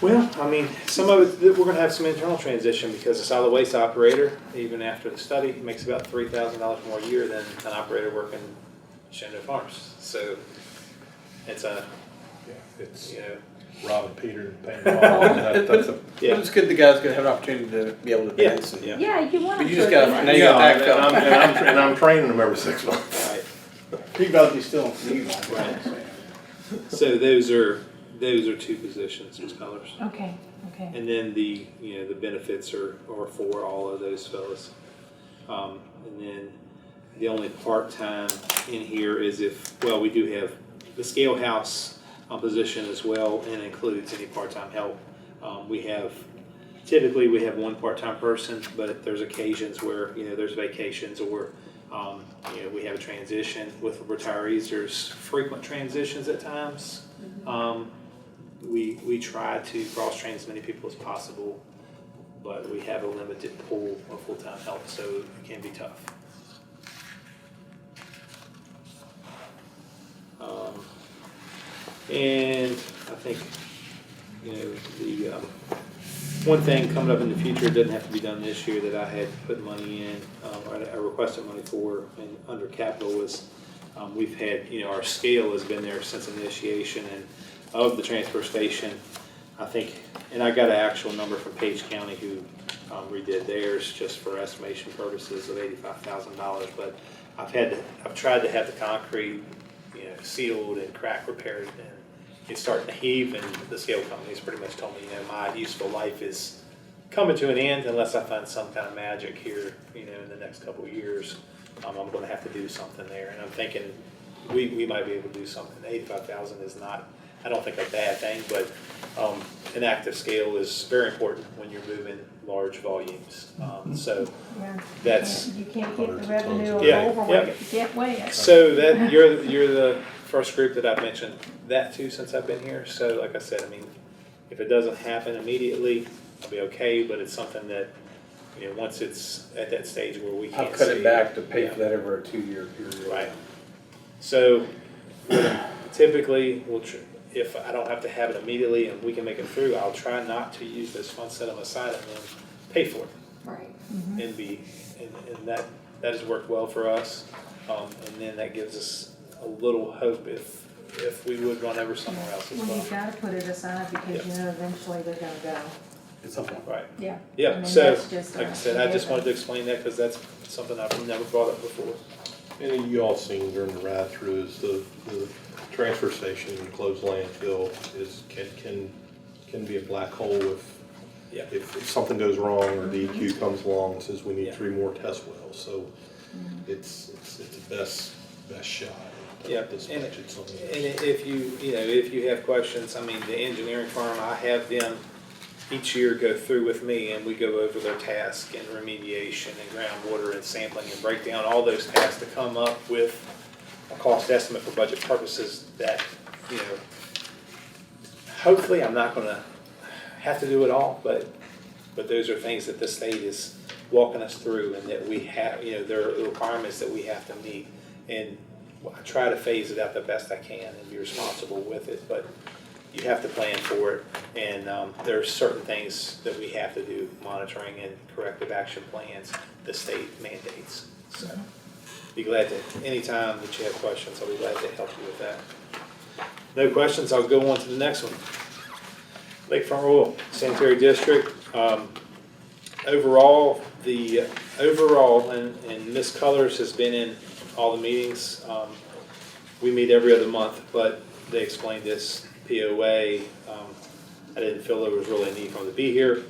Well, I mean, some of it, we're gonna have some internal transition because a solid waste operator, even after the study, makes about $3,000 more a year than an operator working Shenandoah Farms. So it's It's you know, robbing Peter and paying Paul. That's a, But it's good the guy's gonna have an opportunity to be able to dance. And, yeah. Yeah, you want But to. you just gotta, now you yeah, got that and I'm training them every 6 months. Right. He probably still need one. Right. So those are 2 positions, Ms. Colors. Okay, okay. And then the benefits are for all of those fellas. And then the only part-time in here is we do have the scale house position as well, and includes any part-time help. Typically we have 1 part-time person, but there's occasions where, there's vacations or, we have a transition with retirees. There's frequent transitions at times. We try to cross-train as many people as possible, but we have a limited pool of full-time help, so it can be tough. And I think, the one thing coming up in the future, it doesn't have to be done this year, that I had put money in, or I requested money for, and under capital was, we've had, our scale has been there since initiation, and of the transfer station, I think, and I got an actual number from Page County who redid theirs just for estimation purposes of $85,000, but I've tried to have the concrete, sealed and crack repaired, and it's starting to heave, and the scale company's pretty much told me, my useful life is coming to an end unless I find some kind of magic here, in the next couple of years. I'm going to have to do something there, and I'm thinking we might be able to do something. 85,000 is not, I don't think, a bad thing, but an active scale is very important when you're moving large volumes. So Yeah. that's You can't get the revenue Yeah, over get way. so that you're the first group that I've mentioned that to since I've been here. So like I said, I mean, if it doesn't happen immediately, I'll be okay. But it's something that once it's at that stage where we can't I'll cut see, it back to pay for that over a 2-year period. right. So typically, if I don't have to have it immediately and we can make it through, I'll try not to use those funds, set them aside, and then pay for it. Right. And that has worked well for us. And then that gives us a little hope if we would run over somewhere else as Well, well. you've got to put it aside because eventually they're gonna go. At some point. Right. Yeah. Yeah, I mean, so, that's just like I a said, I just given. wanted to explain that because that's something I've never brought up before. and you all seen during the ride through is the transfer station and closed landfill can be a black hole if something goes wrong or DEQ comes along and says we need 3 more test wells. So it's the best shot. Yeah, This and budget's on the And if you have questions, I mean, the engineering firm, I have them each year go through with me, and we go over their task and remediation and groundwater and sampling and break down all those tasks to come up with a cost estimate for budget purposes that, hopefully I'm not gonna have to do it all, but those are things that the state is walking us through, and that we have, there are requirements that we have to meet. And I try to phase it out the best I can and be responsible with it, but you have to plan for it. And there are certain things that we have to do, monitoring and corrective action plans, the state mandates. So be glad to, anytime that you have questions, I'll be glad to help you with that. No questions, I'll go on to the next one. Lakefront Rural Sanitary District. Overall, and Ms. Colors has been in all the meetings. We meet every other month, but they explained this POA. I didn't feel there was really a need for them to be here.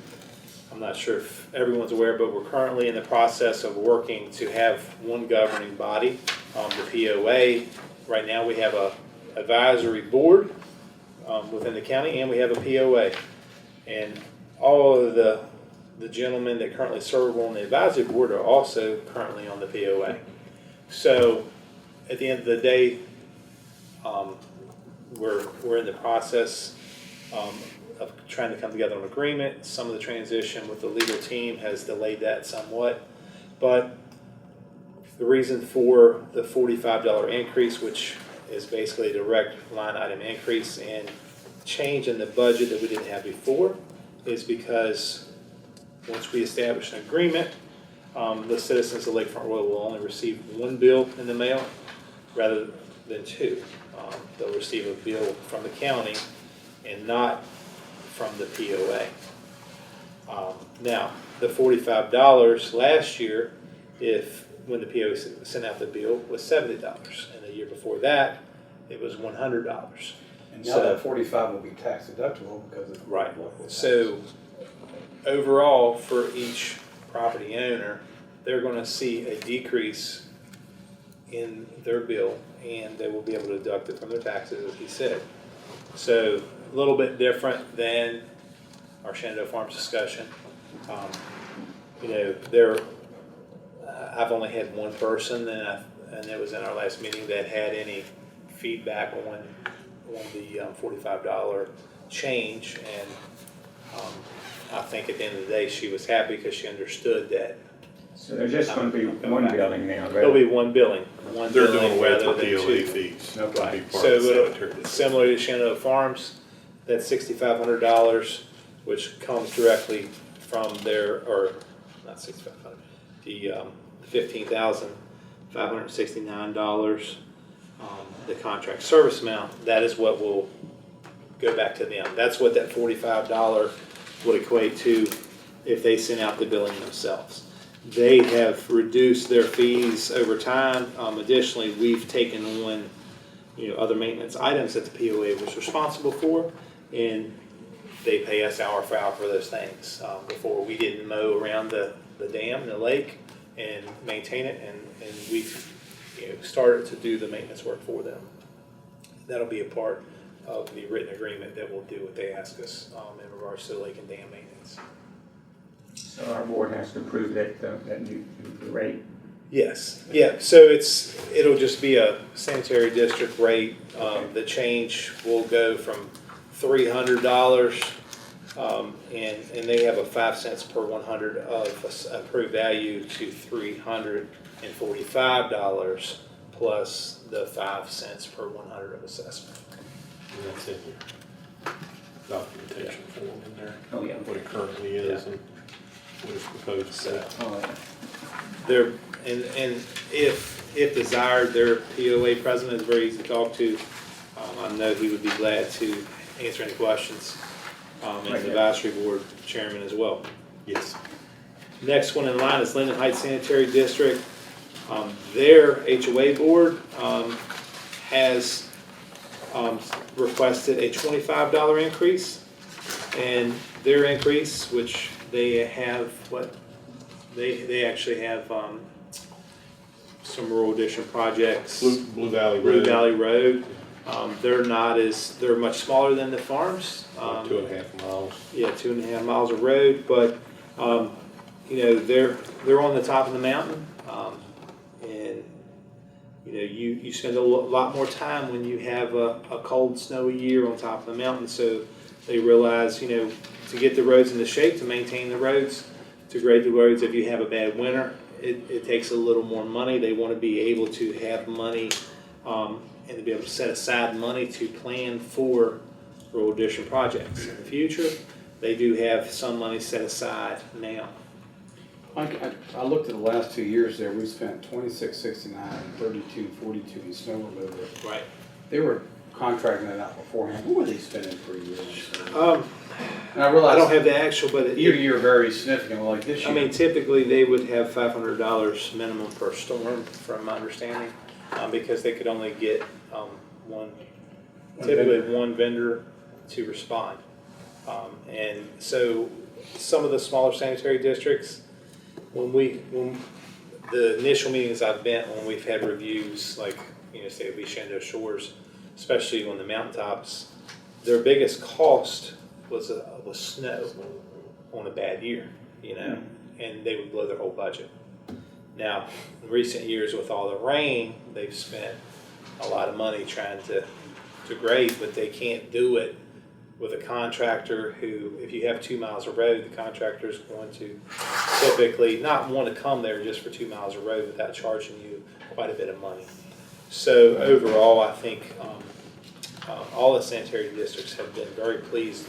I'm not sure if everyone's aware, but we're currently in the process of working to have one governing body. The POA, right now we have a advisory board within the county, and we have a POA. And all of the gentlemen that currently serve on the advisory board are also currently on the POA. So at the end of the day, we're in the process of trying to come together on an agreement. Some of the transition with the legal team has delayed that somewhat, but the reason for the $45 increase, which is basically a direct line item increase and change in the budget that we didn't have before, is because once we establish an agreement, the citizens of Lakefront Royal will only receive one bill in the mail rather than two. They'll receive a bill from the county and not from the POA. Now, the $45 last year, when the POA sent out the bill, was $70, and the year before that, it was $100. And now that 45 will be tax deductible because of Right. local tax. So overall, for each property owner, they're going to see a decrease in their bill, and they will be able to deduct it from their taxes, as he said. So a little bit different than our Shenandoah Farms discussion. I've only had one person, and it was in our last meeting, that had any feedback on the $45 change, and I think at the end of the day she was happy because she understood that. So there's just gonna be one building now, right? There'll be one billing, They're doing away with rather the than POA two. fees. Okay. It'll be part So of the sanitary it'll, district. similar to Shenandoah Farms, that's $6,500, which comes directly from not $6,500, the $15,569, the contract service amount. That is what will go back to them. That's what that $45 would equate to if they sent out the billing themselves. They have reduced their fees over time. Additionally, we've taken on other maintenance items that the POA was responsible for, and they pay us hour for hour for those things. Before, we didn't mow around the dam and the lake and maintain it, and we've started to do the maintenance work for them. That'll be a part of the written agreement that we'll do what they ask us in regards to the lake and dam maintenance. So our board has to approve that new rate. Yes, yeah, so it'll just be a sanitary district rate. The change will go from $300, and they have a 5 cents per 100 of approved value, to $345 plus the 5 cents per 100 of assessment. And that's in your documentation form in there. Oh, yeah. What it currently is and what is proposed to that. Oh, They're, and if desired, their POA president is very easy to talk to. I know he would be glad to answer any questions, and the advisory board chairman as well. Yes. Next one in line is Linden Heights Sanitary District. Their HOA board has requested a $25 increase, and their increase, which they have, they actually have some rural addition projects. Blue Valley Road. Blue Valley Road. They're much smaller than the farms. 2.5 miles. Yeah, 2.5 miles of road, but they're on the top of the mountain, and you spend a lot more time when you have a cold, snowy year on top of the mountain. So they realize, to get the roads into shape, to maintain the roads, to grade the roads, if you have a bad winter, it takes a little more money. They want to be able to have money and to be able to set aside money to plan for rural district projects. In the future, they do have some money set aside now. I looked at the last 2 years there, we spent 2669, 3242 in snow removal. Right. They were contracting that out beforehand. What were they spending per year? And I I realized don't have the actual, but year to year varies significantly, like this year. I mean, typically they would have $500 minimum per storm, from my understanding, because they could only get one vendor to respond. And so some of the smaller sanitary districts, when the initial meetings I've been, when we've had reviews, like, say at Shenandoah Shores, especially on the mountaintops, their biggest cost was snow on a bad year, and they would blow their whole budget. Now, in recent years with all the rain, they've spent a lot of money trying to grade, but they can't do it with a contractor who, if you have 2 miles of road, the contractor is going to typically not want to come there just for 2 miles of road without charging you quite a bit of money. So overall, I think all the sanitary districts have been very pleased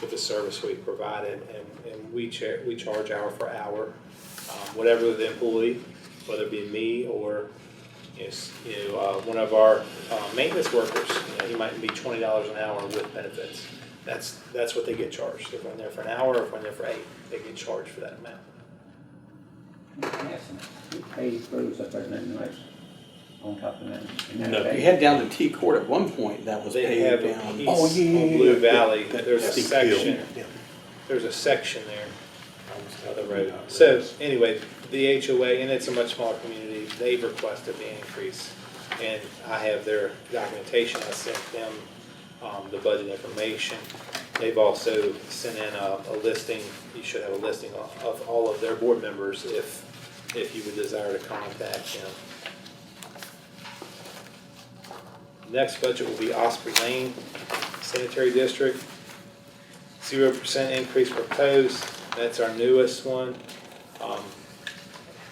with the service we provided, and we charge hour for hour, whatever the employee, whether it be me or one of our maintenance workers, he might be $20 an hour with benefits. That's what they get charged. If I'm there for an hour, or if I'm there for 8, they get charged for that amount. Yes, we pay roads up there, nothing nice on top of that. No. You head down to T Court at one point, that was They paved have down. east on Blue Valley. There's a steep section. hill. There's a section there of the road. So anyway, the HOA, and it's a much smaller community, they've requested the increase, and I have their documentation. I sent them the budget information. They've also sent in a listing. You should have a listing of all of their board members if you would desire to contact them. Next budget will be Osprey Lane Sanitary District. 0% increase proposed. That's our newest one.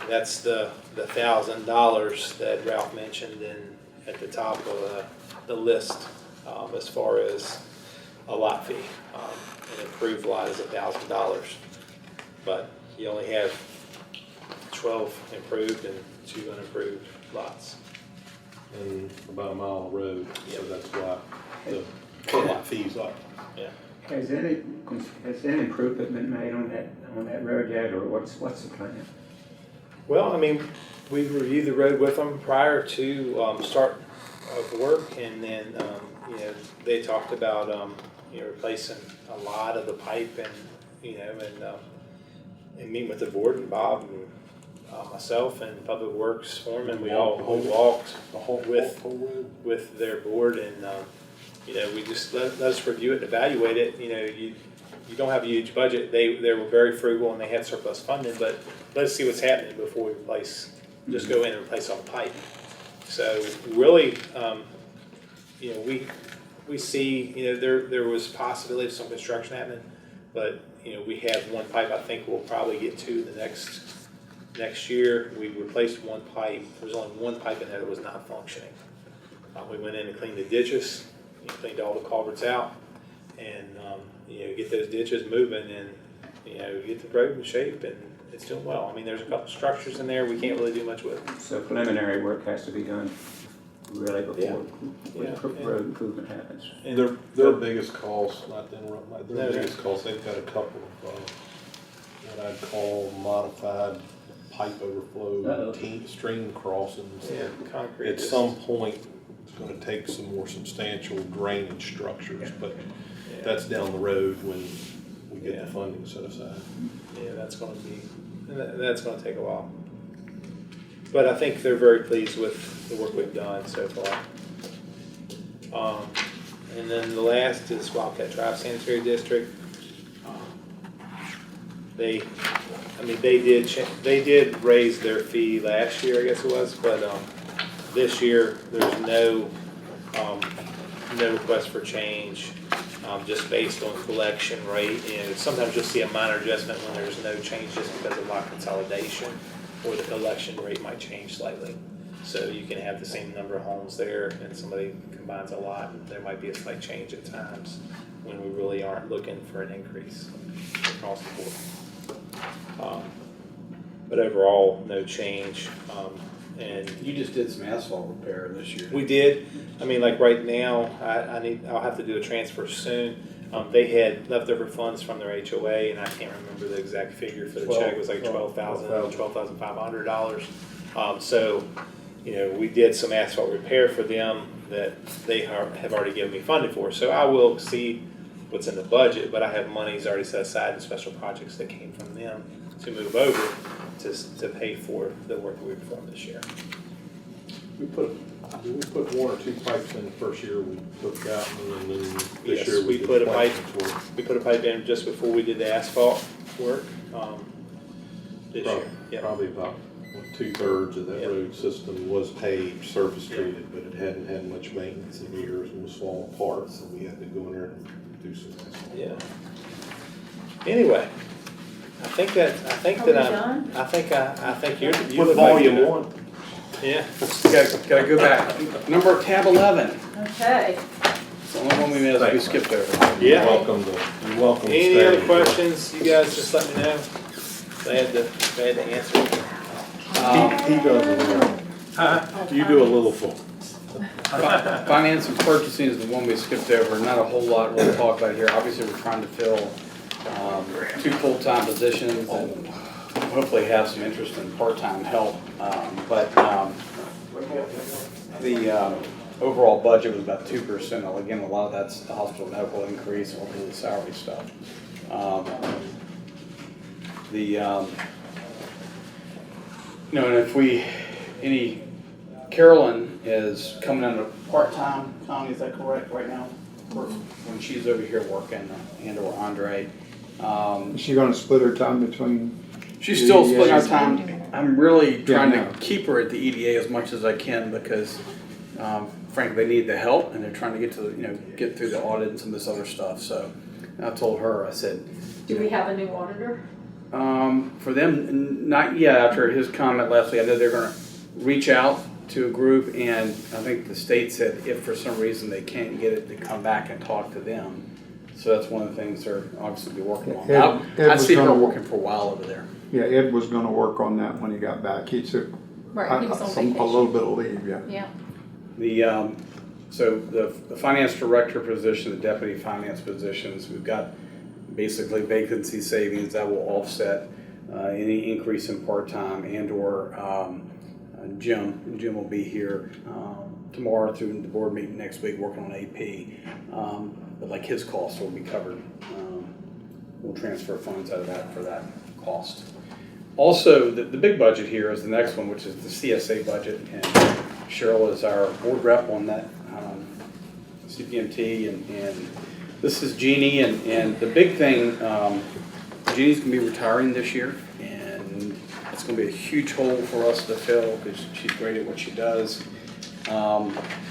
That's the $1,000 that Ralph mentioned at the top of the list, as far as a lot fee. An improved lot is $1,000, but you only have 12 improved and 2 unimproved lots. And about a mile of road, so that's why the lot fees are. Yeah. Has any improvement been made on that road yet, or what's the plan? Well, I mean, we reviewed the road with them prior to start of work, and then they talked about replacing a lot of the pipe, and and meeting with the board and Bob and myself and Public Works foreman. We all walked with their board, and we just let us review it and evaluate it. You don't have a huge budget. They were very frugal and they had surplus funding, but let's see what's happening before we just go in and replace all the pipe. So really, we see, there was possibility of some construction happening, but we have one pipe. I think we'll probably get 2 the next year. We replaced one pipe. There was only one pipe in there that was not functioning. We went in and cleaned the ditches, cleaned all the culverts out, and get those ditches moving, and get the road in shape, and it's doing well. I mean, there's a couple structures in there we can't really do much with. So preliminary work has to be done really before Yeah. road improvement happens. And Their biggest cost, not to interrupt, Mike, their No, biggest cost, they've got a couple of what I'd call modified pipe overflow, stream crossings. Yeah, concrete. At some point, it's gonna take some more substantial drainage structures, but that's down the road when we get the funding set aside. Yeah, that's going to take a while. But I think they're very pleased with the work we've done so far. And then the last is Wildcat Drive Sanitary District. They did raise their fee last year, I guess it was, but this year there's no request for change. Just based on collection rate, sometimes you'll see a minor adjustment when there's no change just because of lot consolidation, or the collection rate might change slightly. So you can have the same number of homes there and somebody combines a lot, and there might be a slight change at times when we really aren't looking for an increase across the board. But overall, no change. And You just did some asphalt repair this year. we did. I mean, like right now, I'll have to do a transfer soon. They had leftover funds from their HOA, and I can't remember the exact figure for the check. It was like $12,500. So, you know, we did some asphalt repair for them that they have already given me funding for. So I will see what's in the budget, but I have monies already set aside in special projects that came from them to move over to pay for the work that we performed this year. We put one or two pipes in the first year we took out, and then this Yes, year we did put a pipe pipe. work. We put a pipe in just before we did the asphalt work this year. Yep. Probably about 2/3 of that Yep. road system was paved, surface treated, but it hadn't had much maintenance in years and was falling apart, so we had to go in there and do some asphalt. Yeah. Anyway, I think Are we that done? I think you With look like volume you're- one. Yeah. Gotta go back. Number tab 11. Okay. It's the only one we skipped over. Yeah. You're welcome to Any stay. other questions? You guys just let me know. Glad to answer. He does a little. You do a little for. Finance and purchasing is the one we skipped over. Not a whole lot we'll talk about here. Obviously, we're trying to fill 2 full-time positions and hopefully have some interest in part-time help. The overall budget was about 2%. Again, a lot of that's the hospital medical increase, all of the salary stuff. And if Carolyn is coming in a part-time, Connie, is that correct right now? When she's over here working, and/or Andre. Is she gonna split her time between? She's still the splitting our EDA? time. I'm really trying Yeah, to no. keep her at the EDA as much as I can because, frankly, they need the help and they're trying to get through the audit and some of this other stuff. So I told her, I said, Do we have a new auditor? for them, not yet. After his comment last week, I know they're going to reach out to a group, and I think the state said if for some reason they can't get it, to come back and talk to them. So that's one of the things they're obviously be working on. Ed I was see her gonna- working for a while over there. Yeah, Ed was gonna work on that when he got back. He took Right, he was on a vacation. little bit of leave, yeah. Yeah. So the finance director position, the deputy finance positions, we've got basically vacancy savings that will offset any increase in part-time and/or Jim. Jim will be here tomorrow through the board meeting next week working on AP. But like his costs will be covered. We'll transfer funds out of that for that cost. Also, the big budget here is the next one, which is the CSA budget, and Cheryl is our board rep on that CPMT, and this is Jeannie, and the big thing, Jeannie's gonna be retiring this year, and it's gonna be a huge hole for us to fill because she's great at what she does.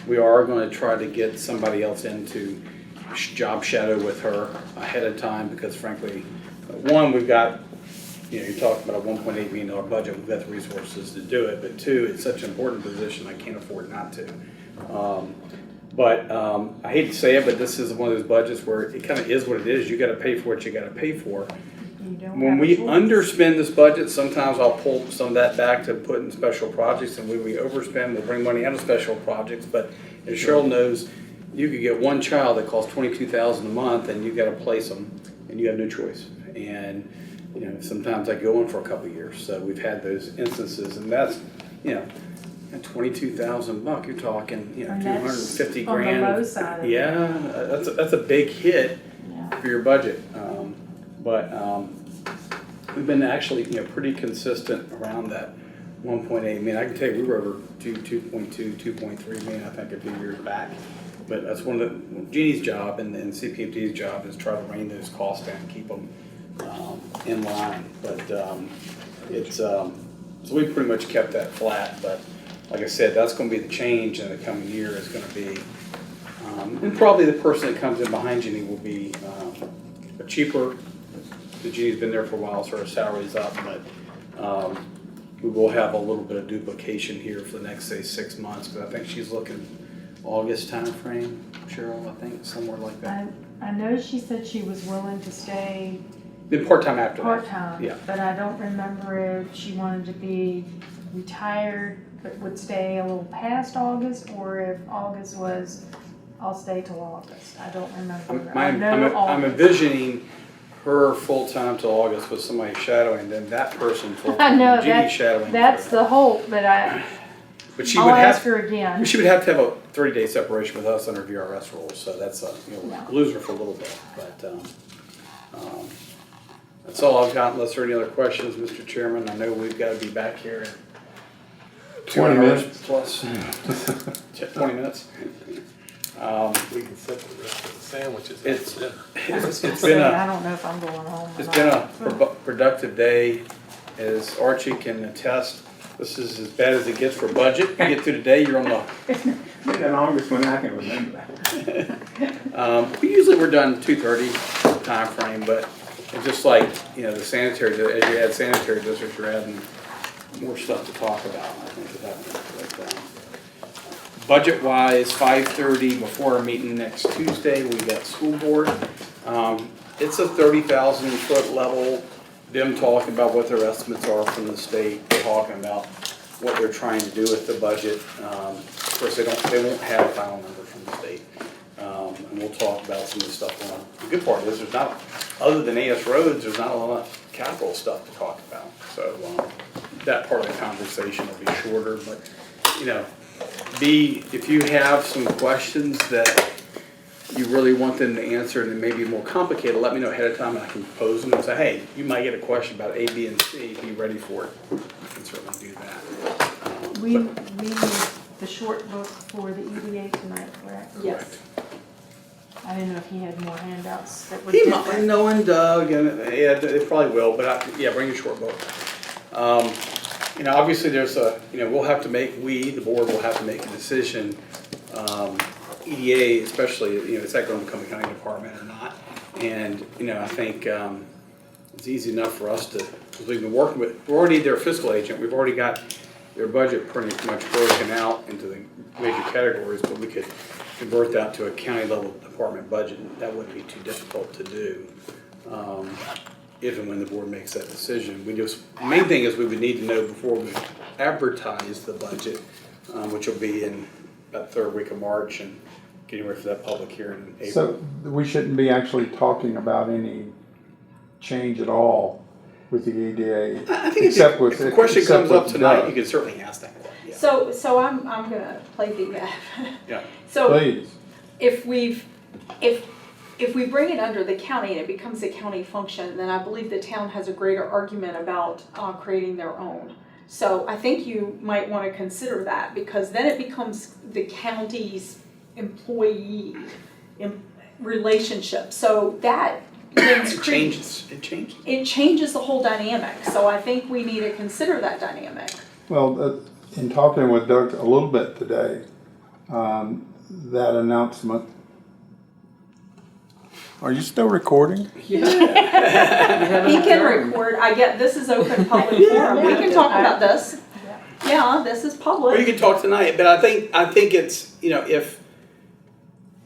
We are gonna try to get somebody else in to job shadow with her ahead of time because frankly, one, we've got, you're talking about a $1.8 million budget, we've got the resources to do it, but two, it's such an important position, I can't afford not to. I hate to say it, but this is one of those budgets where it kind of is what it is. You gotta pay for what you gotta pay for. You don't When have a we choice. underspend this budget, sometimes I'll pull some of that back to put in special projects, and when we overspend, we'll bring money out of special projects, but as Cheryl knows, you could get one child that costs $22,000 a month, and you gotta place them, and you have no choice. And, sometimes I go in for a couple of years, so we've had those instances, and that's, at $22,000 you're talking, And that's 250 on the grand. low side of it. Yeah, that's a big hit Yeah. for your budget. We've been actually, pretty consistent around that 1.8 million. I can tell you, we were over 2.2, 2.3 million, I think, a few years back. But that's one of Jeannie's job and CPMT's job is try to rein those costs down, keep them in line. But so we pretty much kept that flat. But like I said, that's going to be the change in the coming year is going to be, and probably the person that comes in behind Jeannie will be cheaper. Jeannie's been there for a while, so her salary's up. But we will have a little bit of duplication here for the next, say, 6 months, but I think she's looking August timeframe, Cheryl, I think, somewhere like that. I know she said she was willing to stay Then part-time after that. part-time, Yeah. but I don't remember if she wanted to be retired but would stay a little past August, or if August was, I'll stay till August. I don't remember. I know I'm August. envisioning her full-time till August with somebody shadowing, then that person I full-time, know, and Jeannie that's, shadowing. that's her. the hope, but But she I'll would ask have, her again. she would have to have a 30-day separation with us under VRS rules, so that's a, Yeah. lose her for a little bit, but, that's all I've got, unless there are any other questions, Mr. Chairman. I know we've got to be back here in 20 2 hours minutes. plus. 20 minutes. We can set the rest of the sandwiches. It's, after dinner. it's been Saying, I a, don't know if I'm going home or it's been a not. productive day, as Archie can attest. This is as bad as it gets for budget. You get through the day, you're on the, Been the longest one I can remember. usually we're done 2:30 time frame, but it's just like, the sanitary, as you add sanitary districts, you're adding more stuff to talk about, I think, at that point. But, budget-wise, 5:30 before our meeting next Tuesday, we got school board. It's a 30,000 foot level, them talking about what their estimates are from the state, talking about what they're trying to do with the budget. Of course, they won't have a final number from the state. And we'll talk about some of the stuff going on. The good part is there's not, other than AS roads, there's not a lot of capital stuff to talk about. So that part of the conversation will be shorter, but, if you have some questions that you really want them to answer and they may be more complicated, let me know ahead of time and I can pose them and say, hey, you might get a question about A, B, and C, be ready for it. You can certainly do that. We need the short book for the EDA tonight, correct? Yes. I didn't know if he had more handouts that were He different. might, knowing Doug, and yeah, they probably will, but bring your short book. Obviously there's we'll have to make, the board will have to make a decision, EDA especially, is that going to become a county department or not? And, I think it's easy enough for us to, because we've been working with, we're already their fiscal agent, we've already got their budget pretty much broken out into the major categories, but we could convert that to a county level department budget. That wouldn't be too difficult to do. If and when the board makes that decision. The main thing is we would need to know before we advertise the budget, which will be in about the 3rd week of March, and getting ready for that public hearing in April. So we shouldn't be actually talking about any change at all with the EDA, I think if the question comes up tonight, you can certainly ask that question. Yeah. So I'm gonna play the, Yeah. so Please. if we bring it under the county and it becomes a county function, then I believe the town has a greater argument about creating their own. So I think you might want to consider that, because then it becomes the county's employee relationship. So that It changes. it changes the whole dynamic. So I think we need to consider that dynamic. Well, in talking with Doug a little bit today, that announcement. Are you still recording? He can record, this is open public forum, we can talk about this. Yeah, this is Well, you public. can talk tonight, but I think it's, if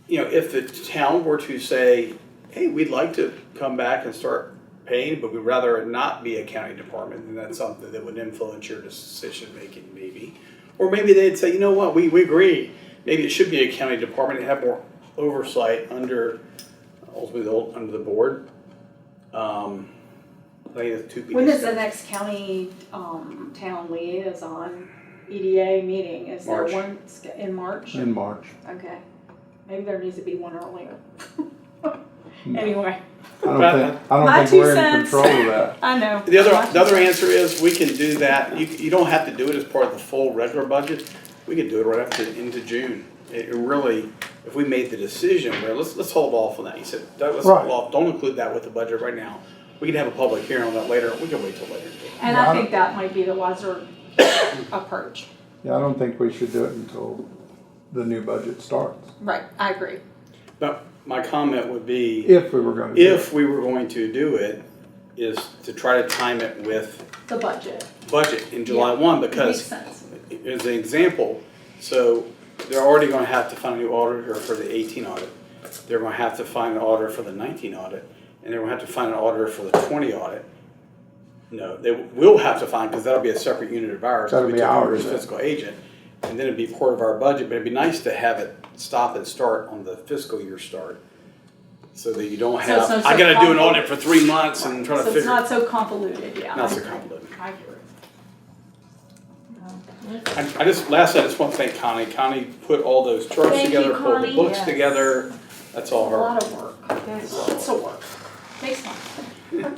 the town were to say, hey, we'd like to come back and start paying, but we'd rather it not be a county department, then that's something that would influence your decision making, maybe. Or maybe they'd say, you know what, we agree, maybe it should be a county department and have more oversight under, ultimately under the board. I think it's 2 people. When is the next county town liaison EDA meeting? Is there March. one in March? In March. Okay, maybe there needs to be one earlier. Anyway, I My don't think two we're in cents. control of that. I know. The other answer is we can do that. You don't have to do it as part of the full regular budget. We could do it right after into June. It really, if we made the decision where let's hold off on that. You said let's Right. hold off. Don't include that with the budget right now. We can have a public hearing on that later. We can wait till later. And Yeah, I think that might be the wiser approach. Yeah, I don't think we should do it until the new budget starts, Right, I agree. But my comment would be, if we were going to do it. if we were going to do it, is to try to time it with The budget. budget in July Yeah, 1, Makes because sense. as an example, so they're already gonna have to find a new auditor for the 18 audit. They're gonna have to find an auditor for the 19 audit, and they're gonna have to find an auditor for the 20 audit. No, they will have to find, because that'll be a separate unit of ours. That'll we be took over ours, as then. fiscal agent, and then it'd be part of our budget, but it'd be nice to have it stop and start on the fiscal year start. So that you don't So it's have, not I so gotta do an convoluted. audit for 3 months and try to So it's figure. not so convoluted, yeah. Not so convoluted. I agree. I just, lastly, I just want to thank Connie. Connie put all those charts Thank you, together, pulled the Connie. books Yes. together. That's all A her. lot of work. Good. Lots of work. Takes time.